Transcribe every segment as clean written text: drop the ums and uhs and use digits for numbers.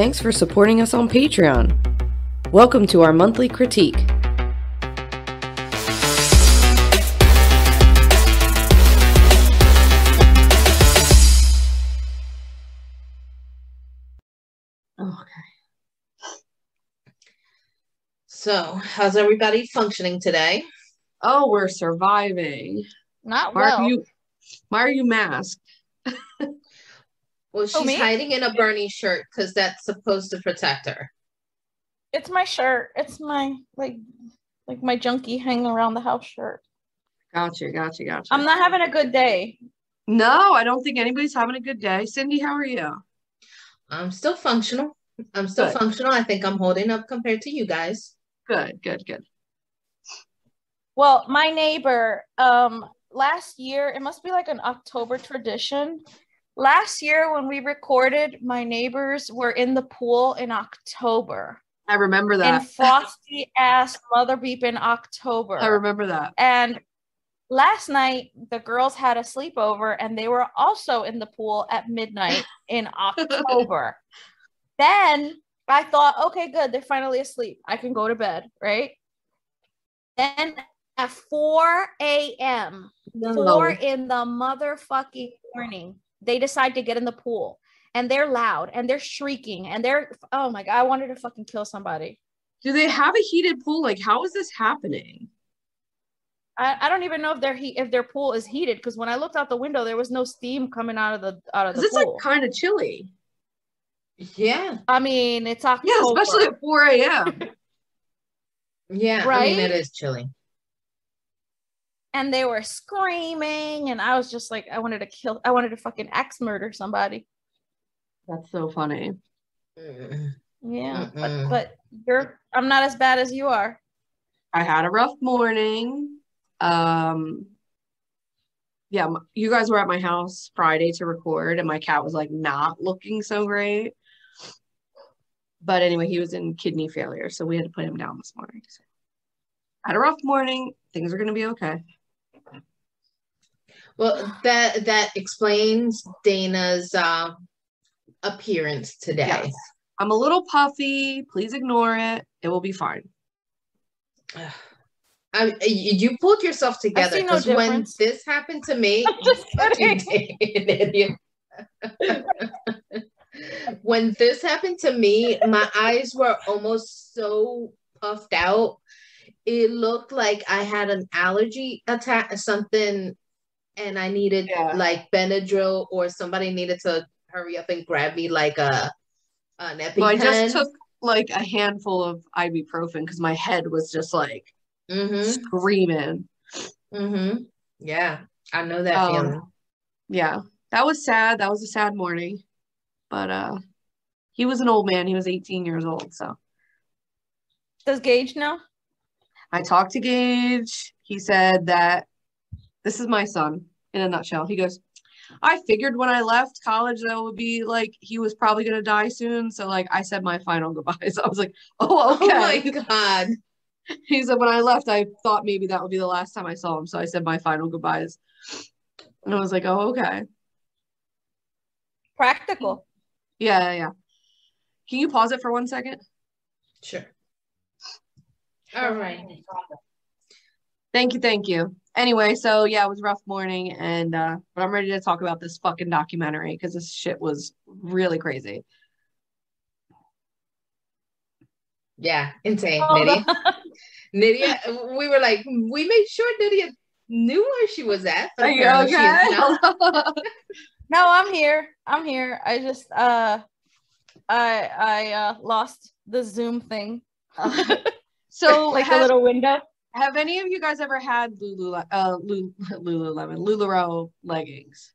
thanks for supporting us on Patreon. Welcome to our monthly critique. So, how's everybody functioning today? Oh, we're surviving. Not Why well. Why are you masked? Well, she's hiding in a Bernie shirt because that's supposed to protect her. It's my shirt. It's my like my junkie hanging around the house shirt. Gotcha. I'm not having a good day. No, I don't think anybody's having a good day. Cindy, how are you? I'm still functional. I think I'm holding up compared to you guys. Good. Well, my neighbor, last year, it must be like an October tradition. Last year when we recorded, my neighbors were in the pool in October. I remember that. In frosty ass mother beep in October. I remember that. And last night, the girls had a sleepover and they were also in the pool at midnight in October. Then I thought, okay, good. They're finally asleep. I can go to bed, right? Then at 4 a.m., 4 in the motherfucking morning, they decide to get in the pool. And they're loud and they're shrieking and oh my God, I wanted to fucking kill somebody. Do they have a heated pool? Like, how is this happening? I don't even know if their pool is heated, because when I looked out the window, there was no steam coming out of the pool. It's like kind of chilly. Yeah. I mean, it's October. Yeah, especially at 4 a.m. Yeah, right? I mean, it is chilly. And they were screaming, and I was just like, I wanted to fucking axe murder somebody. That's so funny. Yeah, but I'm not as bad as you are. I had a rough morning. Yeah, you guys were at my house Friday to record, and my cat was like not looking so great. But anyway, he was in kidney failure, so we had to put him down this morning. So I had a rough morning. Things are gonna be okay. Well, that explains Dana's appearance today. Yes. I'm a little puffy. Please ignore it. It will be fine. You pulled yourself together, because when this happened to me, when this happened to me, my eyes were almost so puffed out. It looked like I had an allergy attack or something, and I needed like Benadryl, or somebody needed to hurry up and grab me like an EpiPen. Well, I just took like a handful of ibuprofen because my head was just like screaming. Yeah, I know that feeling. Yeah, that was sad. That was a sad morning. But he was an old man. He was 18 years old. So does Gage know? I talked to Gage. He said that this is my son in a nutshell. He goes, I figured when I left college that it would be like he was probably gonna die soon. So like I said my final goodbyes. I was like, oh, okay. Oh my God. He said when I left, I thought maybe that would be the last time I saw him. So I said my final goodbyes. And I was like, oh, okay. Practical. Yeah. Can you pause it for 1 second? Sure. All right. Thank you. Anyway, so yeah, it was a rough morning, and but I'm ready to talk about this fucking documentary because this shit was really crazy. Yeah, insane, Nydia, we were like, we made sure Nydia knew where she was at. Are you okay? No, I'm here. I just I lost the Zoom thing. So like a little window. Have any of you guys ever had Lululemon, LuLaRoe leggings?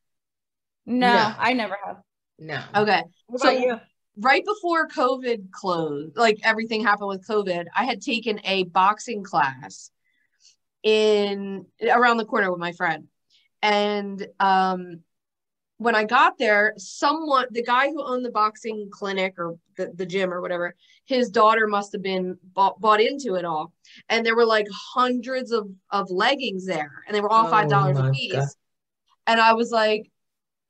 No, I never have. No. Okay. What about you? Right before COVID closed, like everything happened with COVID, I had taken a boxing class around the corner with my friend. And when I got there, the guy who owned the boxing clinic or the gym or whatever, his daughter must have been bought into it all. And there were like hundreds of leggings there, and they were all $5 a piece. God. And I was like,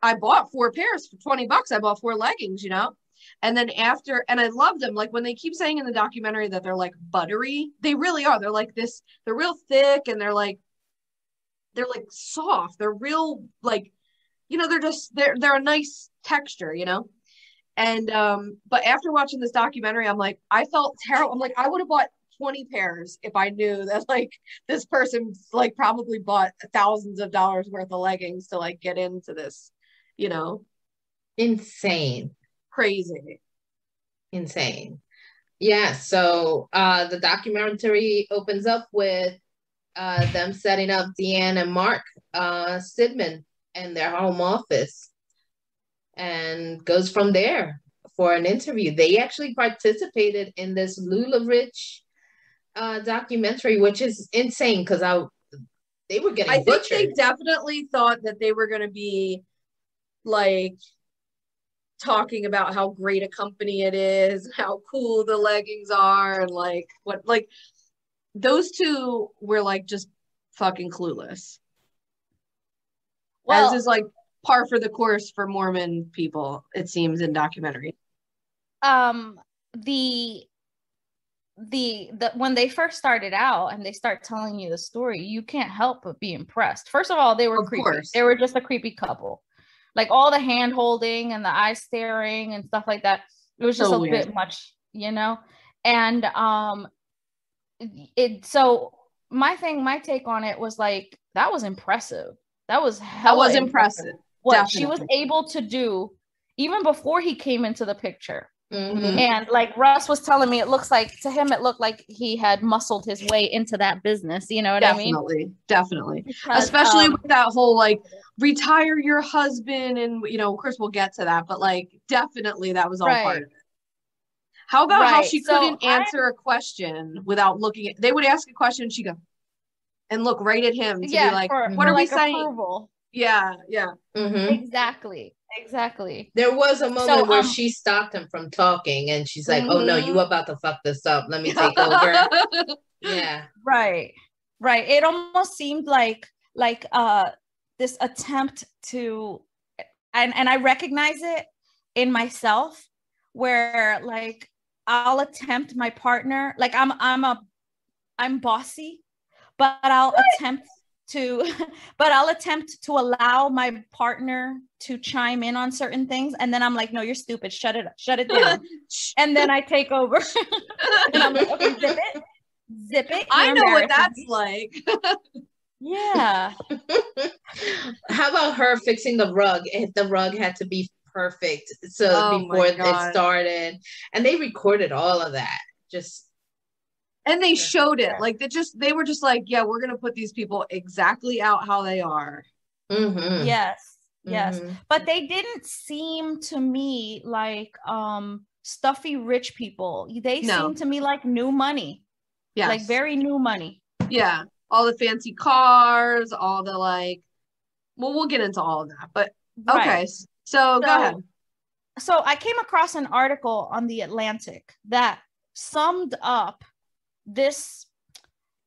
I bought 4 pairs for $20. I bought 4 leggings, And then after, and I love them, like when they keep saying in the documentary that they're like buttery, they really are. They're like this, they're real thick, and they're like soft. They're real, like, you know, they're a nice texture, you know? And but after watching this documentary, I'm like, I felt terrible. I'm like, I would have bought 20 pairs if I knew that like this person like probably bought thousands of dollars worth of leggings to like get into this, you know. Insane. Crazy. Insane. Yeah, so the documentary opens up with them setting up Deanne and Mark Sidman in their home office, and goes from there for an interview. They actually participated in this LuLaRich documentary, which is insane because they were getting butchered. Think they definitely thought that they were going to be like talking about how great a company it is, how cool the leggings are, and like what, like those two were like just fucking clueless. Well, as is like par for the course for Mormon people, it seems, in documentaries. The when they first started out and they start telling you the story, you can't help but be impressed. First of all, they were creepy. They were just a creepy couple. Like all the hand holding and the eye staring and stuff like that. It was just a bit much, you know? And so my take on it was like, that was impressive. That was impressive. What definitely. She was able to do even before he came into the picture. Mm-hmm. And like Russ was telling me, it looked like he had muscled his way into that business. You know what I mean? Definitely. Because, especially with that whole like retire your husband, and you know, of course we'll get to that, but like definitely that was all part of it. How about how she couldn't answer a question without looking at? They would ask a question, and she'd go and look right at him to be like, "What are we saying?" Approval. Yeah. Mm-hmm. Exactly. There was a moment where she stopped him from talking, and she's like, "Oh no, you about to fuck this up. Let me take over." Yeah. Right. It almost seemed like this attempt to, and I recognize it in myself, where like I'll attempt my partner, like I'm bossy, but I'll attempt to allow my partner to chime in on certain things, and then I'm like, no, you're stupid, shut it down. And then I take over. And I'm like, okay, zip it. I know what that's like. Yeah. How about her fixing the rug? The rug had to be perfect before it started, and they recorded all of that. And they showed it. Like they were just like, yeah, we're gonna put these people exactly out how they are. Mm-hmm. Yes. Mm-hmm. But they didn't seem to me like stuffy rich people. They seemed to me like new money. Yeah. Like very new money. Yeah. All the fancy cars, all the like, well, we'll get into all of that. But okay. So go ahead. So I came across an article on The Atlantic that summed up this,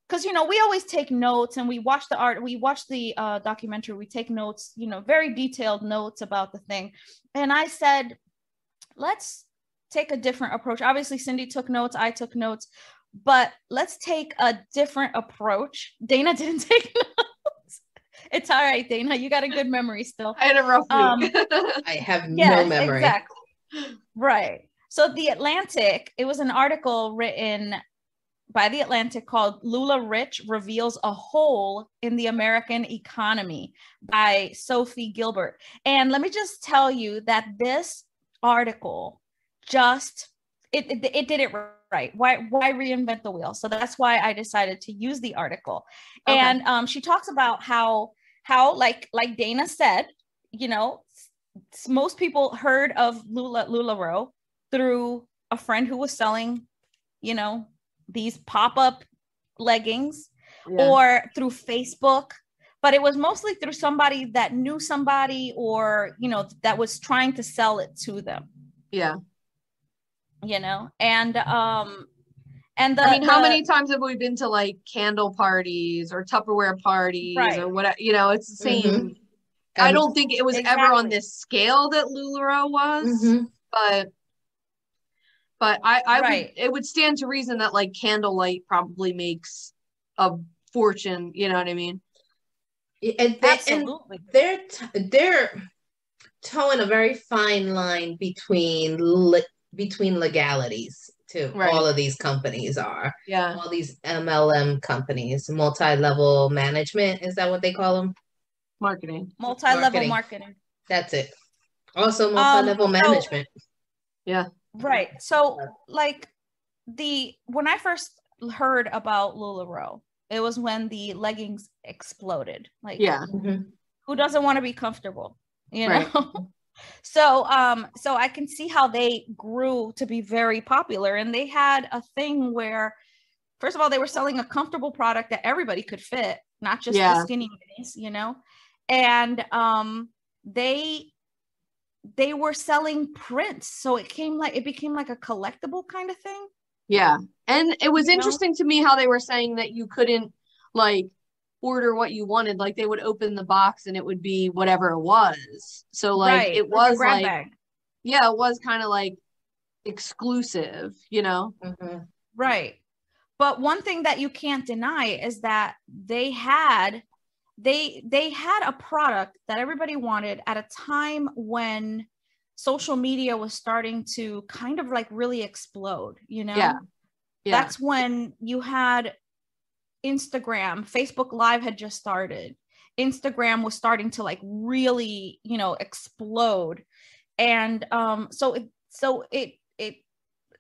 because, you know, we always take notes, and we watch the documentary, we take notes, you know, very detailed notes about the thing. And I said, let's take a different approach. Obviously, Cindy took notes, I took notes, but let's take a different approach. Dana didn't take notes. It's all right, Dana. You got a good memory still. I had a rough week. I have no memory. Exactly. Right. So The Atlantic, it was an article written by The Atlantic called LuLaRich Reveals a Hole in the American Economy by Sophie Gilbert. And let me just tell you that this article it did it right. Why reinvent the wheel? So that's why I decided to use the article. Okay. And she talks about how like Dana said, you know, most people heard of LuLaRoe through a friend who was selling, you know, these pop-up leggings, or through Facebook, but it was mostly through somebody that knew somebody, or, you know, that was trying to sell it to them. Yeah. You know, and how many times have we been to like candle parties or Tupperware parties or whatever, you know, it's the same. Mm-hmm. I don't think it was ever on this scale that LuLaRoe was, but But I Right. would, it would stand to reason that like Candlelight probably makes a fortune, you know what I mean? Absolutely. They're towing a very fine line between between legalities too. Right. All of these companies are. Yeah. All these MLM companies, multi-level management, is that what they call them? Marketing. Multi-level marketing. That's it. Also multi-level management. Yeah. Right. So like when I first heard about LuLaRoe, it was when the leggings exploded. Like, yeah. Who doesn't want to be comfortable? You know? Right. So I can see how they grew to be very popular, and they had a thing where, first of all, they were selling a comfortable product that everybody could fit, not just the skinny minis, you know? And they were selling prints, so it became like a collectible kind of thing. Yeah. And it was interesting to me how they were saying that you couldn't like order what you wanted. Like they would open the box and it would be whatever it was. So like it was grab like bag. Yeah, it was kind of like exclusive, you know? Right. But one thing that you can't deny is that they had a product that everybody wanted at a time when social media was starting to kind of like really explode, you know? Yeah. That's when you had Instagram, Facebook Live had just started. Instagram was starting to like really, you know, explode. And so it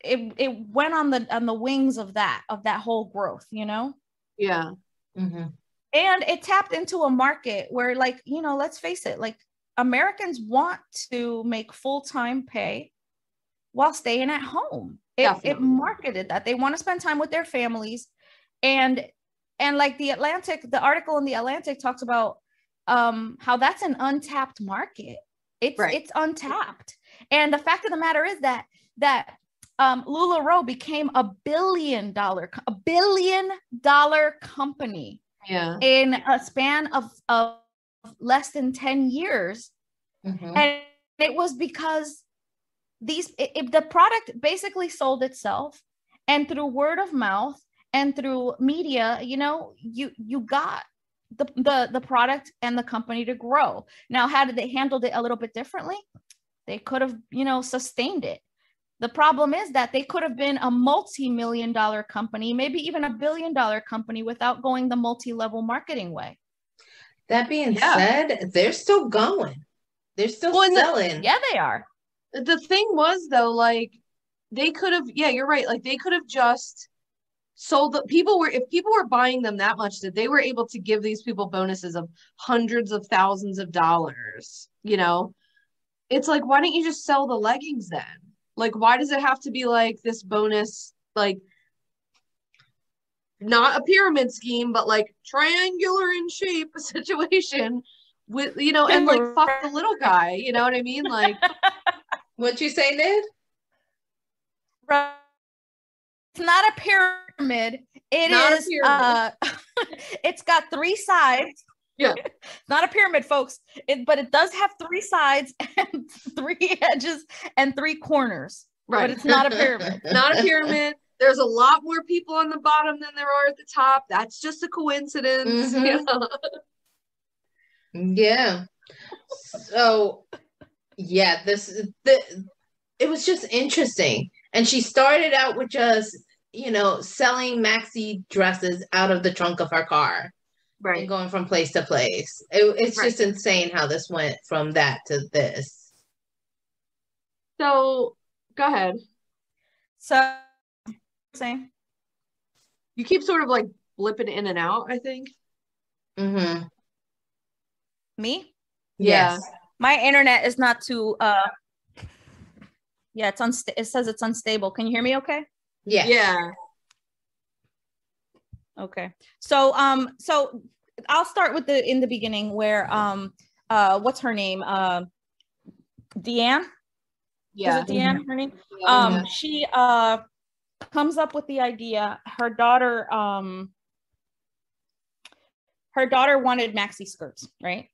went on the wings of that whole growth, you know? Yeah. And it tapped into a market where, like, you know, let's face it, like Americans want to make full-time pay while staying at home. It marketed that they want to spend time with their families. And like the article in the Atlantic talks about how that's an untapped market. It's untapped. And the fact of the matter is that LuLaRoe became a $1 billion company in a span of less than 10 years. And it was because the product basically sold itself, and through word of mouth and through media, you know, you got the product and the company to grow. Now, how did they handle it a little bit differently? They could have, you know, sustained it. The problem is that they could have been a multi-million-dollar company, maybe even $1 billion company, without going the multi-level marketing way. That being said, they're still going. They're still selling. They are. The thing was, though, like they could have, you're right. Like they could have just sold if people were buying them that much, that they were able to give these people bonuses of hundreds of thousands of dollars, you know? It's like, why don't you just sell the leggings then? Like, why does it have to be like this bonus, like not a pyramid scheme, but like triangular in shape situation with, you know, and like fuck the little guy, you know what I mean? Like, what'd you say, Ned? It's not a pyramid. It's got 3 sides. Yeah. Not a pyramid, folks. But it does have 3 sides and 3 edges and 3 corners. Right. But it's not a pyramid. Not a pyramid. There's a lot more people on the bottom than there are at the top. That's just a coincidence. You know? Yeah. So it was just interesting. And she started out with just, you know, selling maxi dresses out of the trunk of her car. Right. And going from place to place. It's just insane how this went from that to this. So, go ahead. So, same. You keep sort of like blipping in and out, I think. Me? Yes. My internet is not too it says it's unstable. Can you hear me okay? Yeah. Okay. So I'll start with in the beginning where what's her name? Deanne? Yeah. Is it Deanne, her name? She comes up with the idea. Her daughter wanted maxi skirts, right?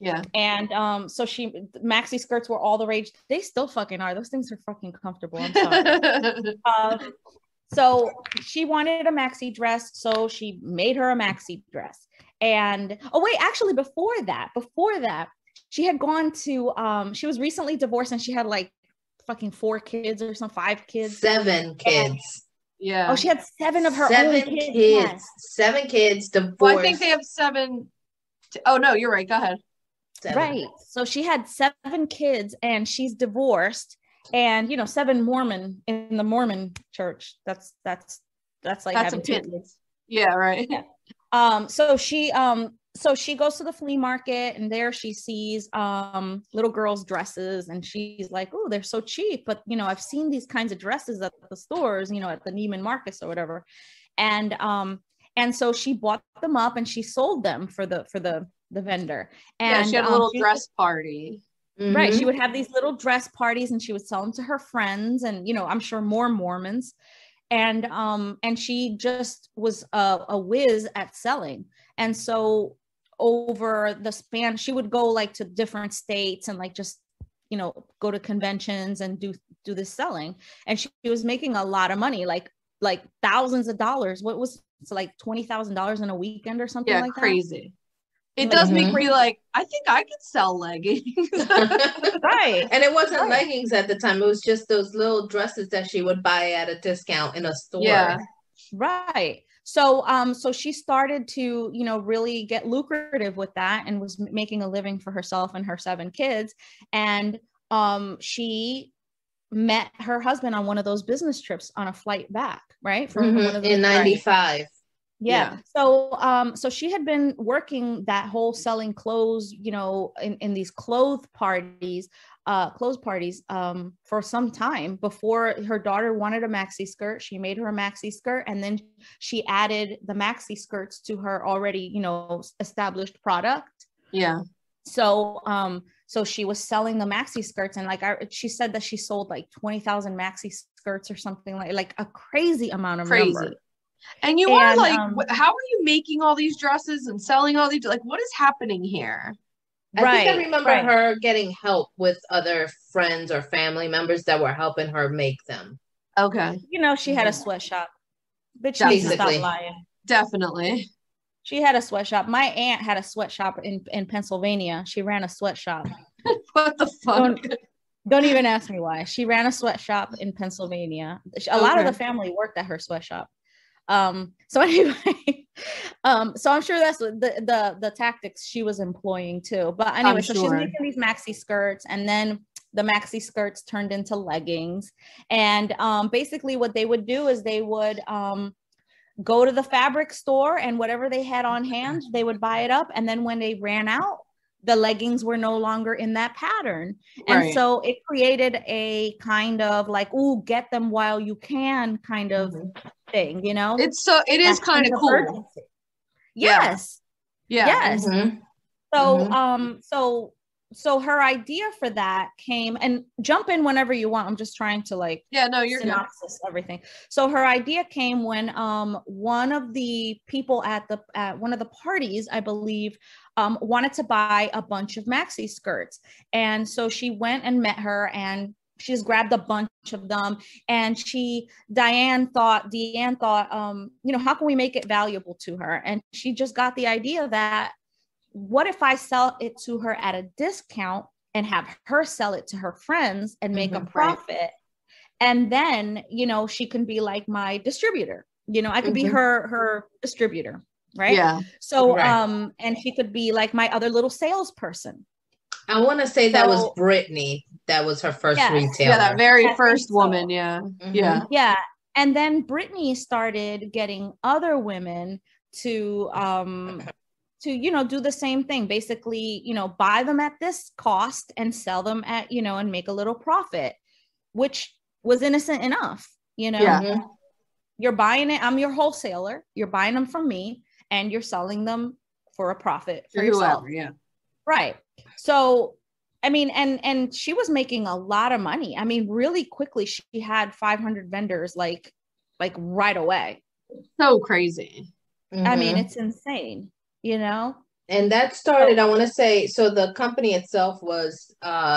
Yeah. And so maxi skirts were all the rage. They still fucking are. Those things are fucking comfortable. I'm sorry. So she wanted a maxi dress, so she made her a maxi dress. And actually before that, she had gone to she was recently divorced, and she had like fucking 4 kids or some 5 kids. 7 kids. Yeah. Oh, she had 7 of her 7 own kids. Yes. 7 kids divorced. Well, I think they have 7. Oh no, you're right. Go ahead. 7. Right. So she had 7 kids, and she's divorced. And 7 Mormon in the Mormon church. That's like That's having 2 kids. Yeah, right. Yeah. So she goes to the flea market, and there she sees little girls' dresses, and she's like, oh, they're so cheap. But I've seen these kinds of dresses at the stores, at the Neiman Marcus or whatever. And so she bought them up, and she sold them for the vendor. And she had a little dress party. Mm-hmm. Right. She would have these little dress parties, and she would sell them to her friends, and I'm sure more Mormons. And she just was a whiz at selling. And so over the span, she would go like to different states and like just go to conventions and do this selling. And she was making a lot of money, like thousands of dollars. What was it, like $20,000 in a weekend or something like that? Crazy. It does make me like, I think I could sell leggings. Right. And it wasn't leggings at the time. It was just those little dresses that she would buy at a discount in a store. Yeah. Right. So she started to, really get lucrative with that, and was making a living for herself and her 7 kids. And she met her husband on one of those business trips on a flight back, right? From one of those in 95. Yeah. So she had been working that whole selling clothes, in these clothes parties for some time before her daughter wanted a maxi skirt. She made her a maxi skirt, and then she added the maxi skirts to her already, established product. Yeah. So she was selling the maxi skirts, and she said that she sold like 20,000 maxi skirts or something like a crazy amount of number. And you are like, how are you making all these dresses and selling all these? Like, what is happening here? I think I remember her getting help with other friends or family members that were helping her make them. Okay. She had a sweatshop. But she needs to stop lying. Definitely. She had a sweatshop. My aunt had a sweatshop in Pennsylvania. She ran a sweatshop. What the fuck? Don't even ask me why. She ran a sweatshop in Pennsylvania. A lot of the family worked at her sweatshop. So anyway, so I'm sure that's the tactics she was employing too. But anyway, so she's making these maxi skirts, and then the maxi skirts turned into leggings. And basically what they would do is they would go to the fabric store, and whatever they had on hand, they would buy it up. And then when they ran out, the leggings were no longer in that pattern. And so it created a kind of like, ooh, get them while you can kind of thing, it is kind of cool. Urgency. Yes. Yeah. Yes. So her idea for that came, and jump in whenever you want. I'm just trying to you're synopsis good. Everything. So her idea came when one of the people at one of the parties, I believe, wanted to buy a bunch of maxi skirts. And so she went and met her, and she just grabbed a bunch of them. And Deanne thought, how can we make it valuable to her? And she just got the idea that, what if I sell it to her at a discount and have her sell it to her friends and make a profit? Right. And then, she can be like my distributor. I could be her distributor. Right. Yeah. So, and she could be like my other little salesperson. I want to say that was Brittany. That was her first retailer. Yeah, that very first woman. Yeah. Yeah. Yeah. And then Brittany started getting other women to do the same thing, basically, buy them at this cost and sell them at, and make a little profit, which was innocent enough, You're buying it. I'm your wholesaler. You're buying them from me, and you're selling them for a profit for yourself. Yeah. Right. So, I mean, and she was making a lot of money. I mean, really quickly, she had 500 vendors, like right away. So crazy. I mean, it's insane. And that started, I want to say, so the company itself was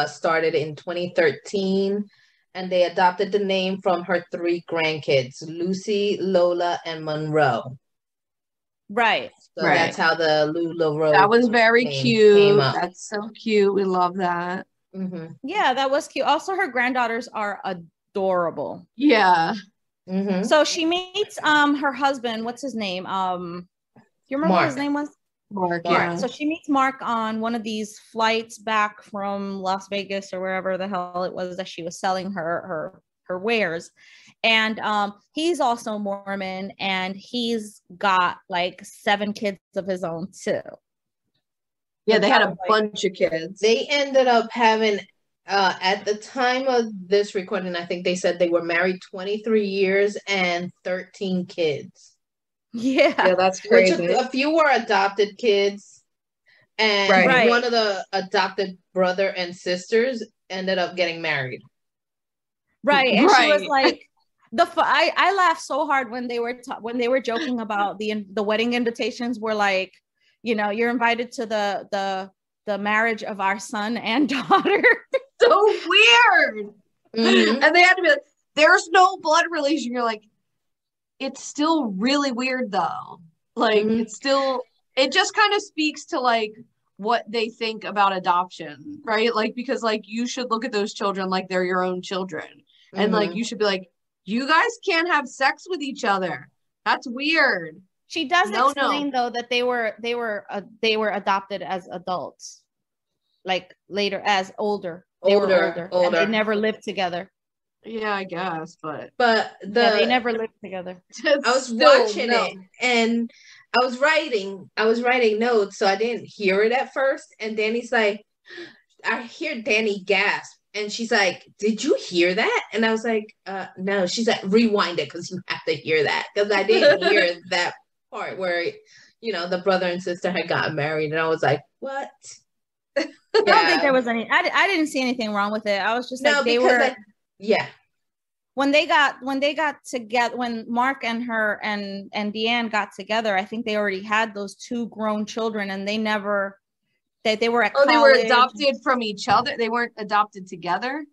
started in 2013, and they adopted the name from her three grandkids, Lucy, Lola, and Monroe. Right. So Right. that's how the LuLaRoe That was very name cute. came up. That's so cute. We love that. Mm-hmm. Yeah, that was cute. Also, her granddaughters are adorable. Yeah. Mm-hmm. So she meets her husband. What's his name? Do you remember what his name was? Mark. Mark. So she meets Mark on one of these flights back from Las Vegas or wherever the hell it was that she was selling her wares. And he's also Mormon, and he's got like 7 kids of his own too. Yeah, they had a bunch of kids. They ended up having, at the time of this recording, I think they said they were married 23 years and 13 kids. Yeah, that's crazy. Which a few were adopted kids, and one of the adopted brother and sisters ended up getting married. Right, and she was like, I laughed so hard when they were joking about the wedding invitations were like, you're invited to the marriage of our son and daughter. So weird. Mm-hmm. And they had to be like, there's no blood relation. You're like, it's still really weird though. Like it's still, it just kind of speaks to like what they think about adoption, right? Like, because like you should look at those children like they're your own children. And like you should be like, you guys can't have sex with each other. That's weird. She does explain though that they were adopted as adults, like later as older. They were older. And they never lived together. Yeah, I guess, but they never lived together. I was watching it and I was writing notes, so I didn't hear it at first. And Danny's like, I hear Danny gasp, and she's like, "Did you hear that?" And I was like, "No." She's like, "Rewind it because you have to hear that," because I didn't hear that part where the brother and sister had gotten married, and I was like, "What?" I don't think there was any. I didn't see anything wrong with it. I was just like, they were. When they got together, when Mark and her and Deanne got together, I think they already had those 2 grown children, and they never. They were at college. They were adopted from each other. They weren't adopted together.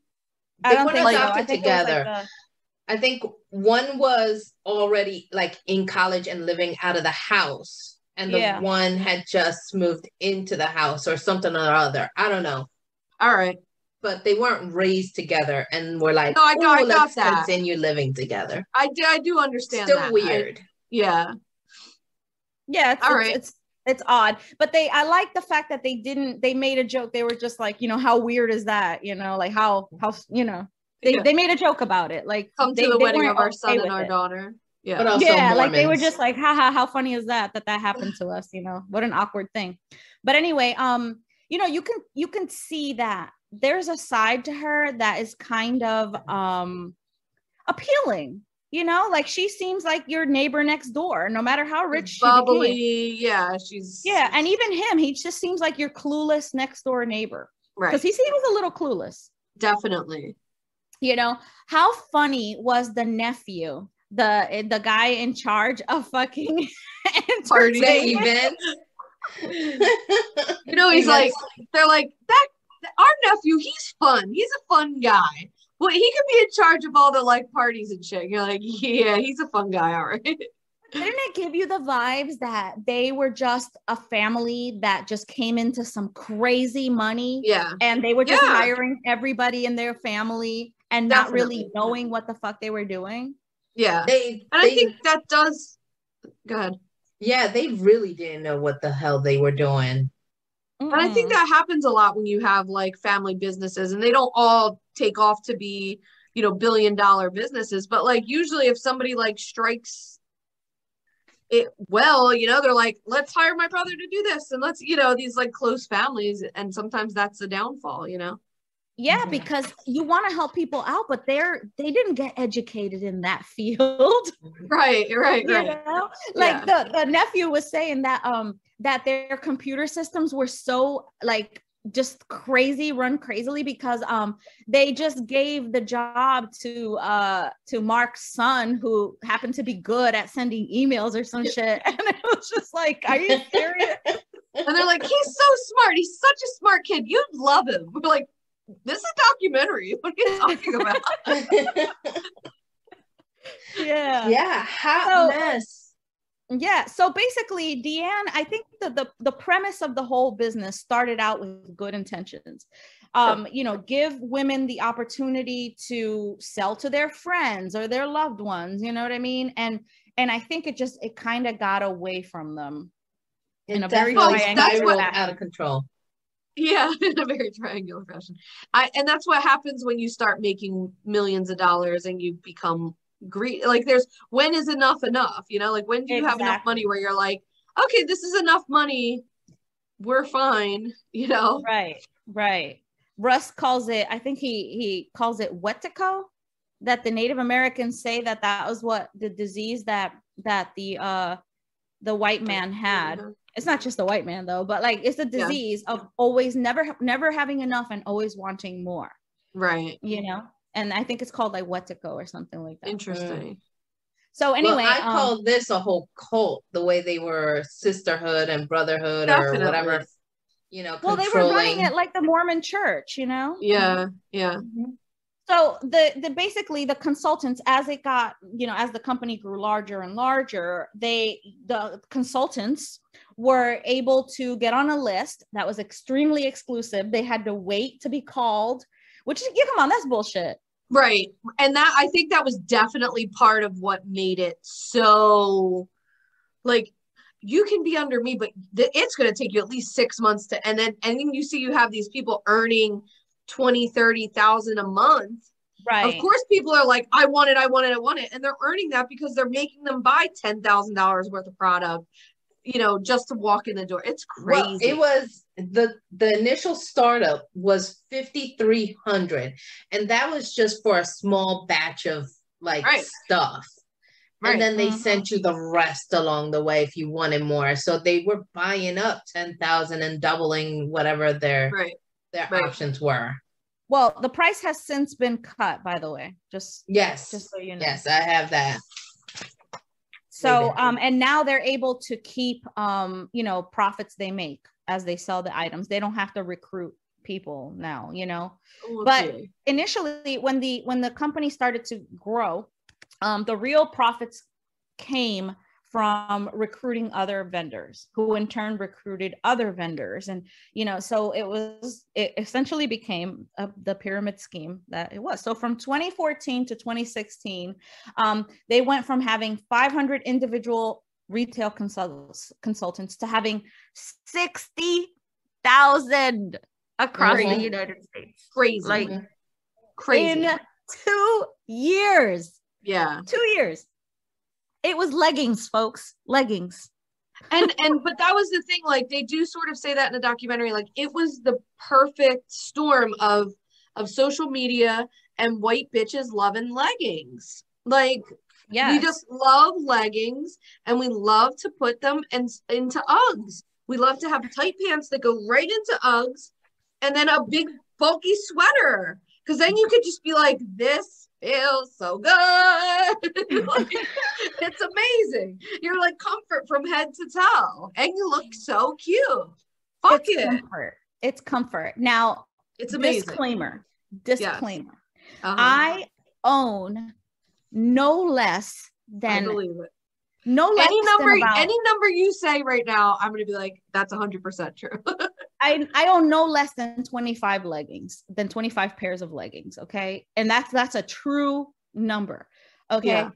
They weren't adopted together. I think one was already like in college and living out of the house, and the one had just moved into the house or something or other. I don't know. All right. But they weren't raised together and were like, no, I got let's that. Continue living together. I do understand Still that. Weird. Yeah. It's odd, but I like the fact that they made a joke. They were just like, how weird is that? Like how they made a joke about it. Like, come to the wedding of our son and our daughter. Yeah. But also Mormons. Like they were just like, how funny is that happened to us? What an awkward thing. But anyway, you can see that there's a side to her that is kind of appealing. Like she seems like your neighbor next door, no matter how rich she bubbly. became. Yeah, and even him, he just seems like your clueless next door neighbor. Right. Because he seems a little clueless. Definitely. How funny was the nephew, the guy in charge of fucking party events? He's like, they're like, that our nephew, he's fun. He's a fun guy. Well, he could be in charge of all the like parties and shit. You're like, yeah, he's a fun guy, all right. Didn't it give you the vibes that they were just a family that just came into some crazy money? Yeah. And they were just hiring everybody in their family and not really knowing what the fuck they were doing? Yeah. I think that does. Go ahead. Yeah, they really didn't know what the hell they were doing. And I think that happens a lot when you have like family businesses, and they don't all take off to be, billion-dollar businesses. But like usually if somebody like strikes it well, they're like, let's hire my brother to do this. And let's, these like close families. And sometimes that's the downfall, Yeah, because you want to help people out, but they didn't get educated in that field. Right. Like the nephew was saying that that their computer systems were so like just run crazily because they just gave the job to Mark's son, who happened to be good at sending emails or some shit. And it was just like, are you serious? And they're like, he's so smart. He's such a smart kid. You'd love him. We're like, this is a documentary. What are you talking about? Yeah. Hot mess. Yeah. So basically, Deanne, I think the premise of the whole business started out with good intentions. Give women the opportunity to sell to their friends or their loved ones, you know what I mean? And I think it kind of got away from them in a very spiraled out of control. Yeah, in a very triangular fashion. And that's what happens when you start making millions of dollars and you become greedy. Like when is enough? Like when do you have enough money where you're like, okay, this is enough money, we're fine, Right. Russ calls it, I think he calls it Wetico, that the Native Americans say that was what the disease that the white man had. It's not just the white man though, but like it's a disease of always never having enough and always wanting more. Right. And I think it's called like Wetico or something like that. Interesting. So anyway, I call this a whole cult, the way they were sisterhood and brotherhood or whatever, well, they were running it like the Mormon church, Yeah. Mm-hmm. So the basically the consultants, as it got, as the company grew larger and larger, the consultants were able to get on a list that was extremely exclusive. They had to wait to be called, which come on, that's bullshit. Right. And that, I think that was definitely part of what made it so like, you can be under me, but it's going to take you at least 6 months and then you see you have these people earning 20, 30,000 a month. Right. Of course, people are like, I want it. And they're earning that because they're making them buy $10,000 worth of product, just to walk in the door. It's crazy. Well, it was the initial startup was 5,300, and that was just for a small batch of stuff. Right. And then they sent you the rest along the way if you wanted more. So they were buying up 10,000 and doubling whatever their options were. Well, the price has since been cut, by the way. Just so you know. Yes, I have that. So, and now they're able to keep, profits they make as they sell the items. They don't have to recruit people now, Okay. But initially, when the company started to grow, the real profits came from recruiting other vendors who in turn recruited other vendors. And, so it essentially became the pyramid scheme that it was. So from 2014 to 2016, they went from having 500 individual retail consultants to having 60,000 across the United States. Crazy. In 2 years. Yeah. 2 years. It was leggings, folks. Leggings. But that was the thing. Like they do sort of say that in the documentary. Like it was the perfect storm of social media and white bitches loving leggings. Like we just love leggings and we love to put them into Uggs. We love to have tight pants that go right into Uggs and then a big bulky sweater. Because then you could just be like, this feels so good. It's amazing. You're like comfort from head to toe. And you look so cute. Comfort. It's comfort. Now, it's amazing. Disclaimer. Yes. I own no less than... I believe it. No less any number you say right now, I'm going to be like, that's 100% true. I own no less than 25 pairs of leggings. Okay. And that's a true number. Okay. Yeah.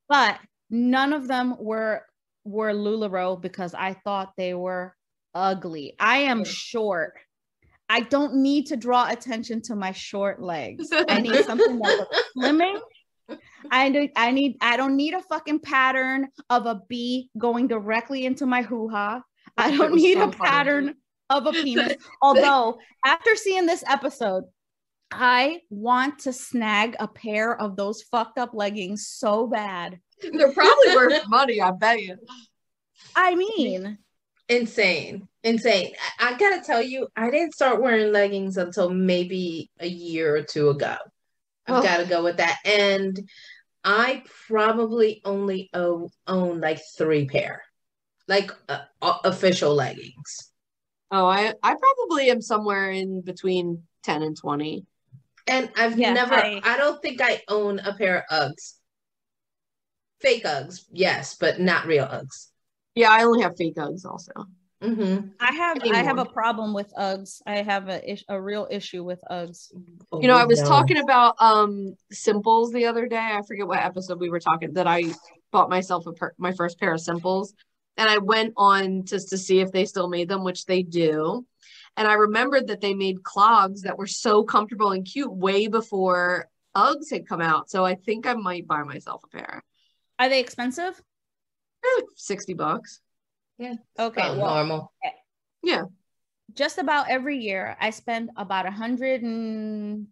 But none of them were LuLaRoe because I thought they were ugly. I am short. I don't need to draw attention to my short legs. I need something that looks slimming. I don't need a fucking pattern of a bee going directly into my hoo-ha. I don't need a pattern of a penis. Although after seeing this episode, I want to snag a pair of those fucked up leggings so bad. They're probably worth money, I bet you. I mean, insane. I gotta tell you, I didn't start wearing leggings until maybe a year or two ago. I've got to go with that. And I probably only own like 3 pair, like official leggings. Oh, I probably am somewhere in between 10 and 20. And I've Yeah, never, I don't think I own a pair of Uggs. Fake Uggs, yes, but not real Uggs. Yeah, I only have fake Uggs also. Mm-hmm. I have Anymore. a problem with Uggs. I have a real issue with Uggs. Oh, You know, I was no. talking about Simples the other day. I forget what episode we were talking that I bought myself my first pair of Simples, and I went on just to see if they still made them, which they do. And I remembered that they made clogs that were so comfortable and cute way before Uggs had come out. So I think I might buy myself a pair. Are they expensive? They're like $60. Yeah. Okay, About well, normal. Yeah. just about every year I spend about $170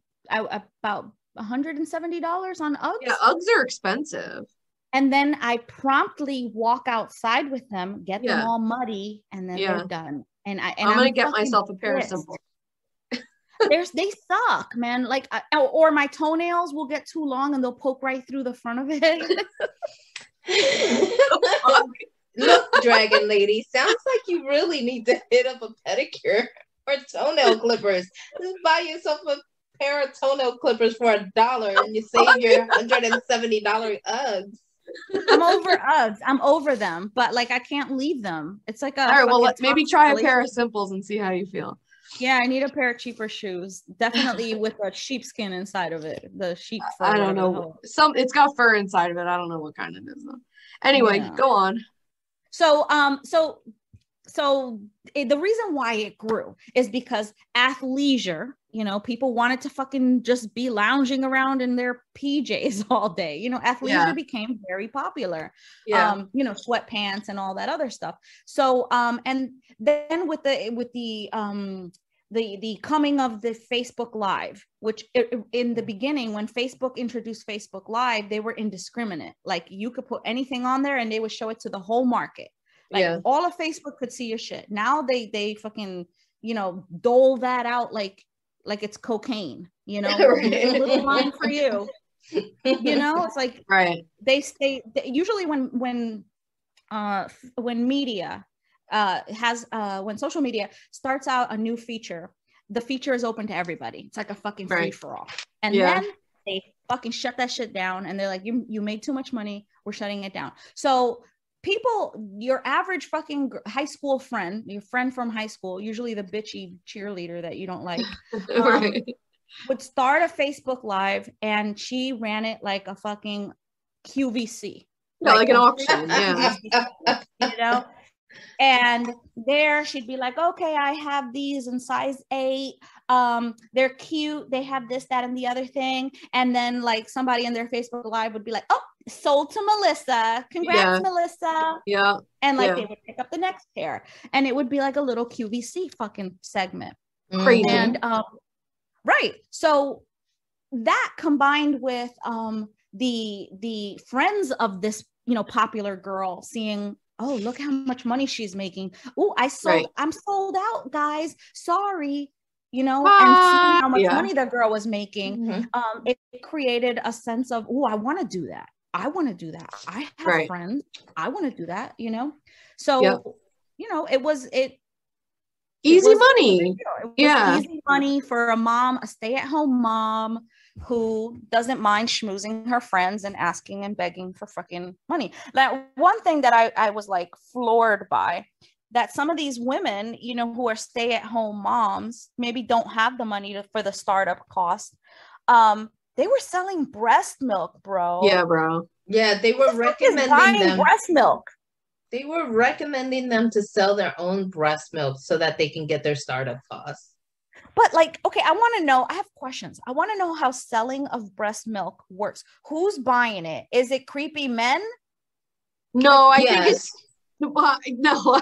on Uggs. Yeah, Uggs are expensive. And then I promptly walk outside with them, get them Yeah. all muddy, and then Yeah. they're done. And I'm gonna get fucking myself a pair of pissed. Simples. They suck, man. Like, or my toenails will get too long and they'll poke right through the front of it. Look, Dragon Lady, sounds like you really need to hit up a pedicure or toenail clippers. Just buy yourself a pair of toenail clippers for $1 and you save your $170 Uggs. I'm over Uggs. I'm over them, but like I can't leave them. It's like a All right, well, fucking maybe toxic try a relationship. pair of Simples and see how you feel. Yeah, I need a pair of cheaper shoes. Definitely with a sheepskin inside of it. The sheep fur. I don't know. It's got fur inside of it. I don't know what kind it is though. Anyway, Yeah. go on. So the reason why it grew is because athleisure, people wanted to fucking just be lounging around in their PJs all day. Athleisure became very popular. Yeah. Sweatpants and all that other stuff. So and then with the coming of the Facebook Live, which in the beginning, when Facebook introduced Facebook Live, they were indiscriminate. Like you could put anything on there and they would show it to the whole market. Like all of Facebook could see your shit. Now they fucking, dole that out like it's cocaine, Right. A little line for you. It's like right. They stay usually when media when social media starts out a new feature, the feature is open to everybody. It's like a fucking free for all. And then they fucking shut that shit down and they're like, you made too much money, we're shutting it down. So people, your average fucking high school friend, your friend from high school, usually the bitchy cheerleader that you don't like, would start a Facebook Live and she ran it like a fucking QVC. Yeah, like an auction. Yeah. And there she'd be like, okay, I have these in size 8. They're cute. They have this, that, and the other thing. And then like somebody in their Facebook Live would be like, oh, sold to Melissa. Congrats, Melissa. Yeah. And like they would pick up the next pair. And it would be like a little QVC fucking segment. Crazy. And right. So that combined with the friends of this, popular girl seeing, oh, look how much money she's making. Oh, I'm sold out, guys. Sorry. And seeing how much money the girl was making, it created a sense of, oh, I want to do that. I want to do that. I have friends. I want to do that, So, it was easy money. It was easy money for a stay-at-home mom who doesn't mind schmoozing her friends and asking and begging for fucking money. That one thing that I was like floored by, that some of these women, who are stay-at-home moms, maybe don't have the money for the startup cost. They were selling breast milk, bro. Yeah, bro. Yeah, they were recommending them breast milk. They were recommending them to sell their own breast milk so that they can get their startup costs. But like, okay, I have questions. I want to know how selling of breast milk works. Who's buying it? Is it creepy men? No, I think it's no. No,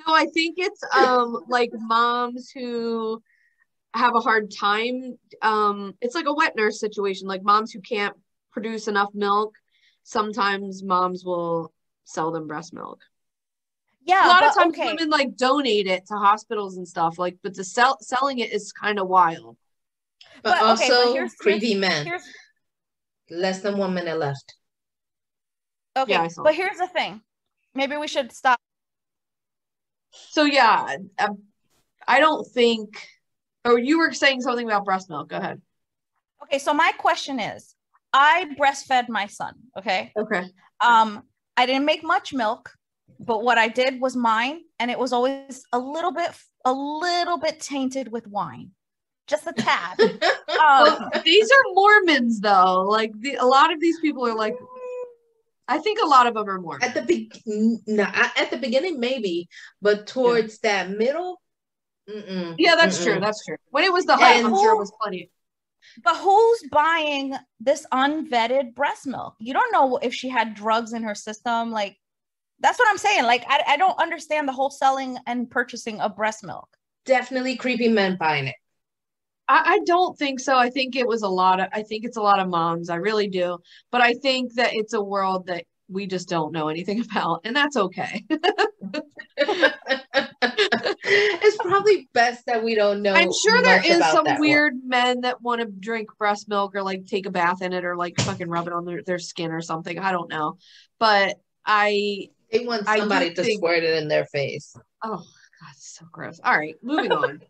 I think it's like moms who have a hard time. It's like a wet nurse situation, like moms who can't produce enough milk. Sometimes moms will sell them breast milk. Yeah, a lot of times women like donate it to hospitals and stuff, like, but the selling it is kind of wild. But also creepy men. Less than 1 minute left. Okay, but here's the thing. Maybe we should stop. So yeah, I don't think. Oh, you were saying something about breast milk. Go ahead. Okay, so my question is, I breastfed my son. Okay. Okay. I didn't make much milk, but what I did was mine, and it was always a little bit tainted with wine, just a tad. Well, these are Mormons, though. Like a lot of these people are like, I think a lot of them are Mormons. At the beginning, maybe, but towards that middle, yeah, that's true. That's true. When it was the hype, I'm sure it was plenty. But who's buying this unvetted breast milk? You don't know if she had drugs in her system. Like, that's what I'm saying. Like, I don't understand the whole selling and purchasing of breast milk. Definitely creepy men buying it. I don't think so. I think it's a lot of moms. I really do. But I think that it's a world that we just don't know anything about, and that's okay. It's probably best that we don't know. I'm sure there is some weird men that want to drink breast milk or like take a bath in it or like fucking rub it on their skin or something. I don't know. But they want somebody to squirt it in their face. Oh God, it's so gross. All right, moving on.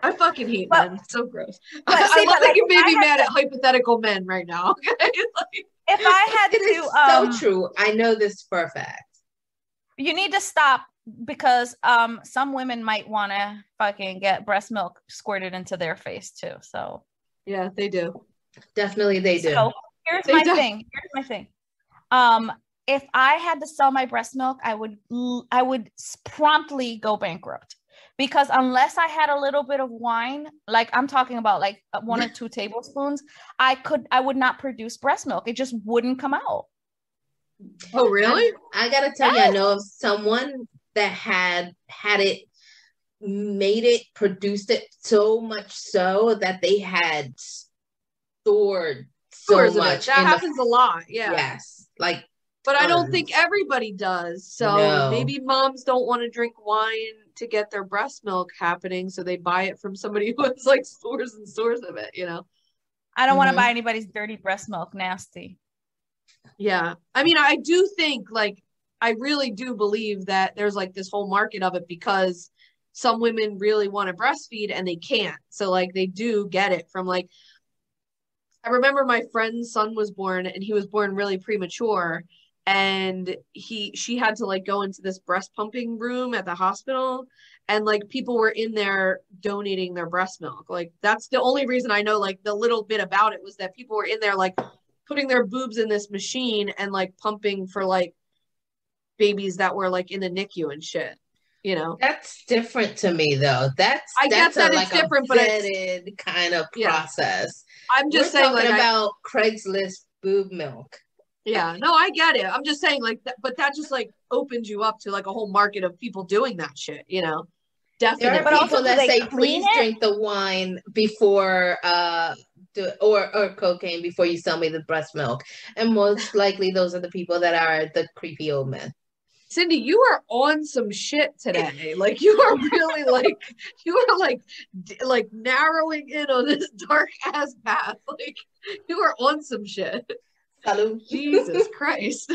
I fucking hate men. It's so gross. I love that you made me mad at hypothetical men right now. Okay? Like, if I had to, so true. I know this for a fact. You need to stop because some women might want to fucking get breast milk squirted into their face too. So yeah, they do. Definitely, they do. So here's my thing. If I had to sell my breast milk, I would promptly go bankrupt. Because unless I had a little bit of wine, like I'm talking about like 1 or 2 tablespoons, I would not produce breast milk. It just wouldn't come out. Oh, really? I gotta tell you, I know of someone that had it, made it, produced it so much so that they had stored so much. That happens a lot. Yeah. Yes. Like, but I don't think everybody does. So maybe moms don't want to drink wine to get their breast milk happening, so they buy it from somebody who has like stores and stores of it, you know. I don't want to buy anybody's dirty breast milk. Nasty. Yeah. I mean, I do think, like, I really do believe that there's like this whole market of it because some women really want to breastfeed and they can't. So like they do get it from like, I remember my friend's son was born and he was born really premature, and she had to like go into this breast pumping room at the hospital, and like people were in there donating their breast milk. Like that's the only reason I know like the little bit about it, was that people were in there like putting their boobs in this machine and like pumping for like babies that were like in the NICU and shit, you know. That's different to me though. I get that it's different, but it's kind of process. I'm just saying like about Craigslist boob milk. Yeah, no, I get it. I'm just saying like that, but that just like opens you up to like a whole market of people doing that shit, you know. Definitely. There are people that say please drink the wine before or cocaine before you sell me the breast milk. And most likely those are the people that are the creepy old men. Cindy, you are on some shit today. Like you are really like you are like narrowing in on this dark ass path. Like you are on some shit. Salud. Jesus Christ.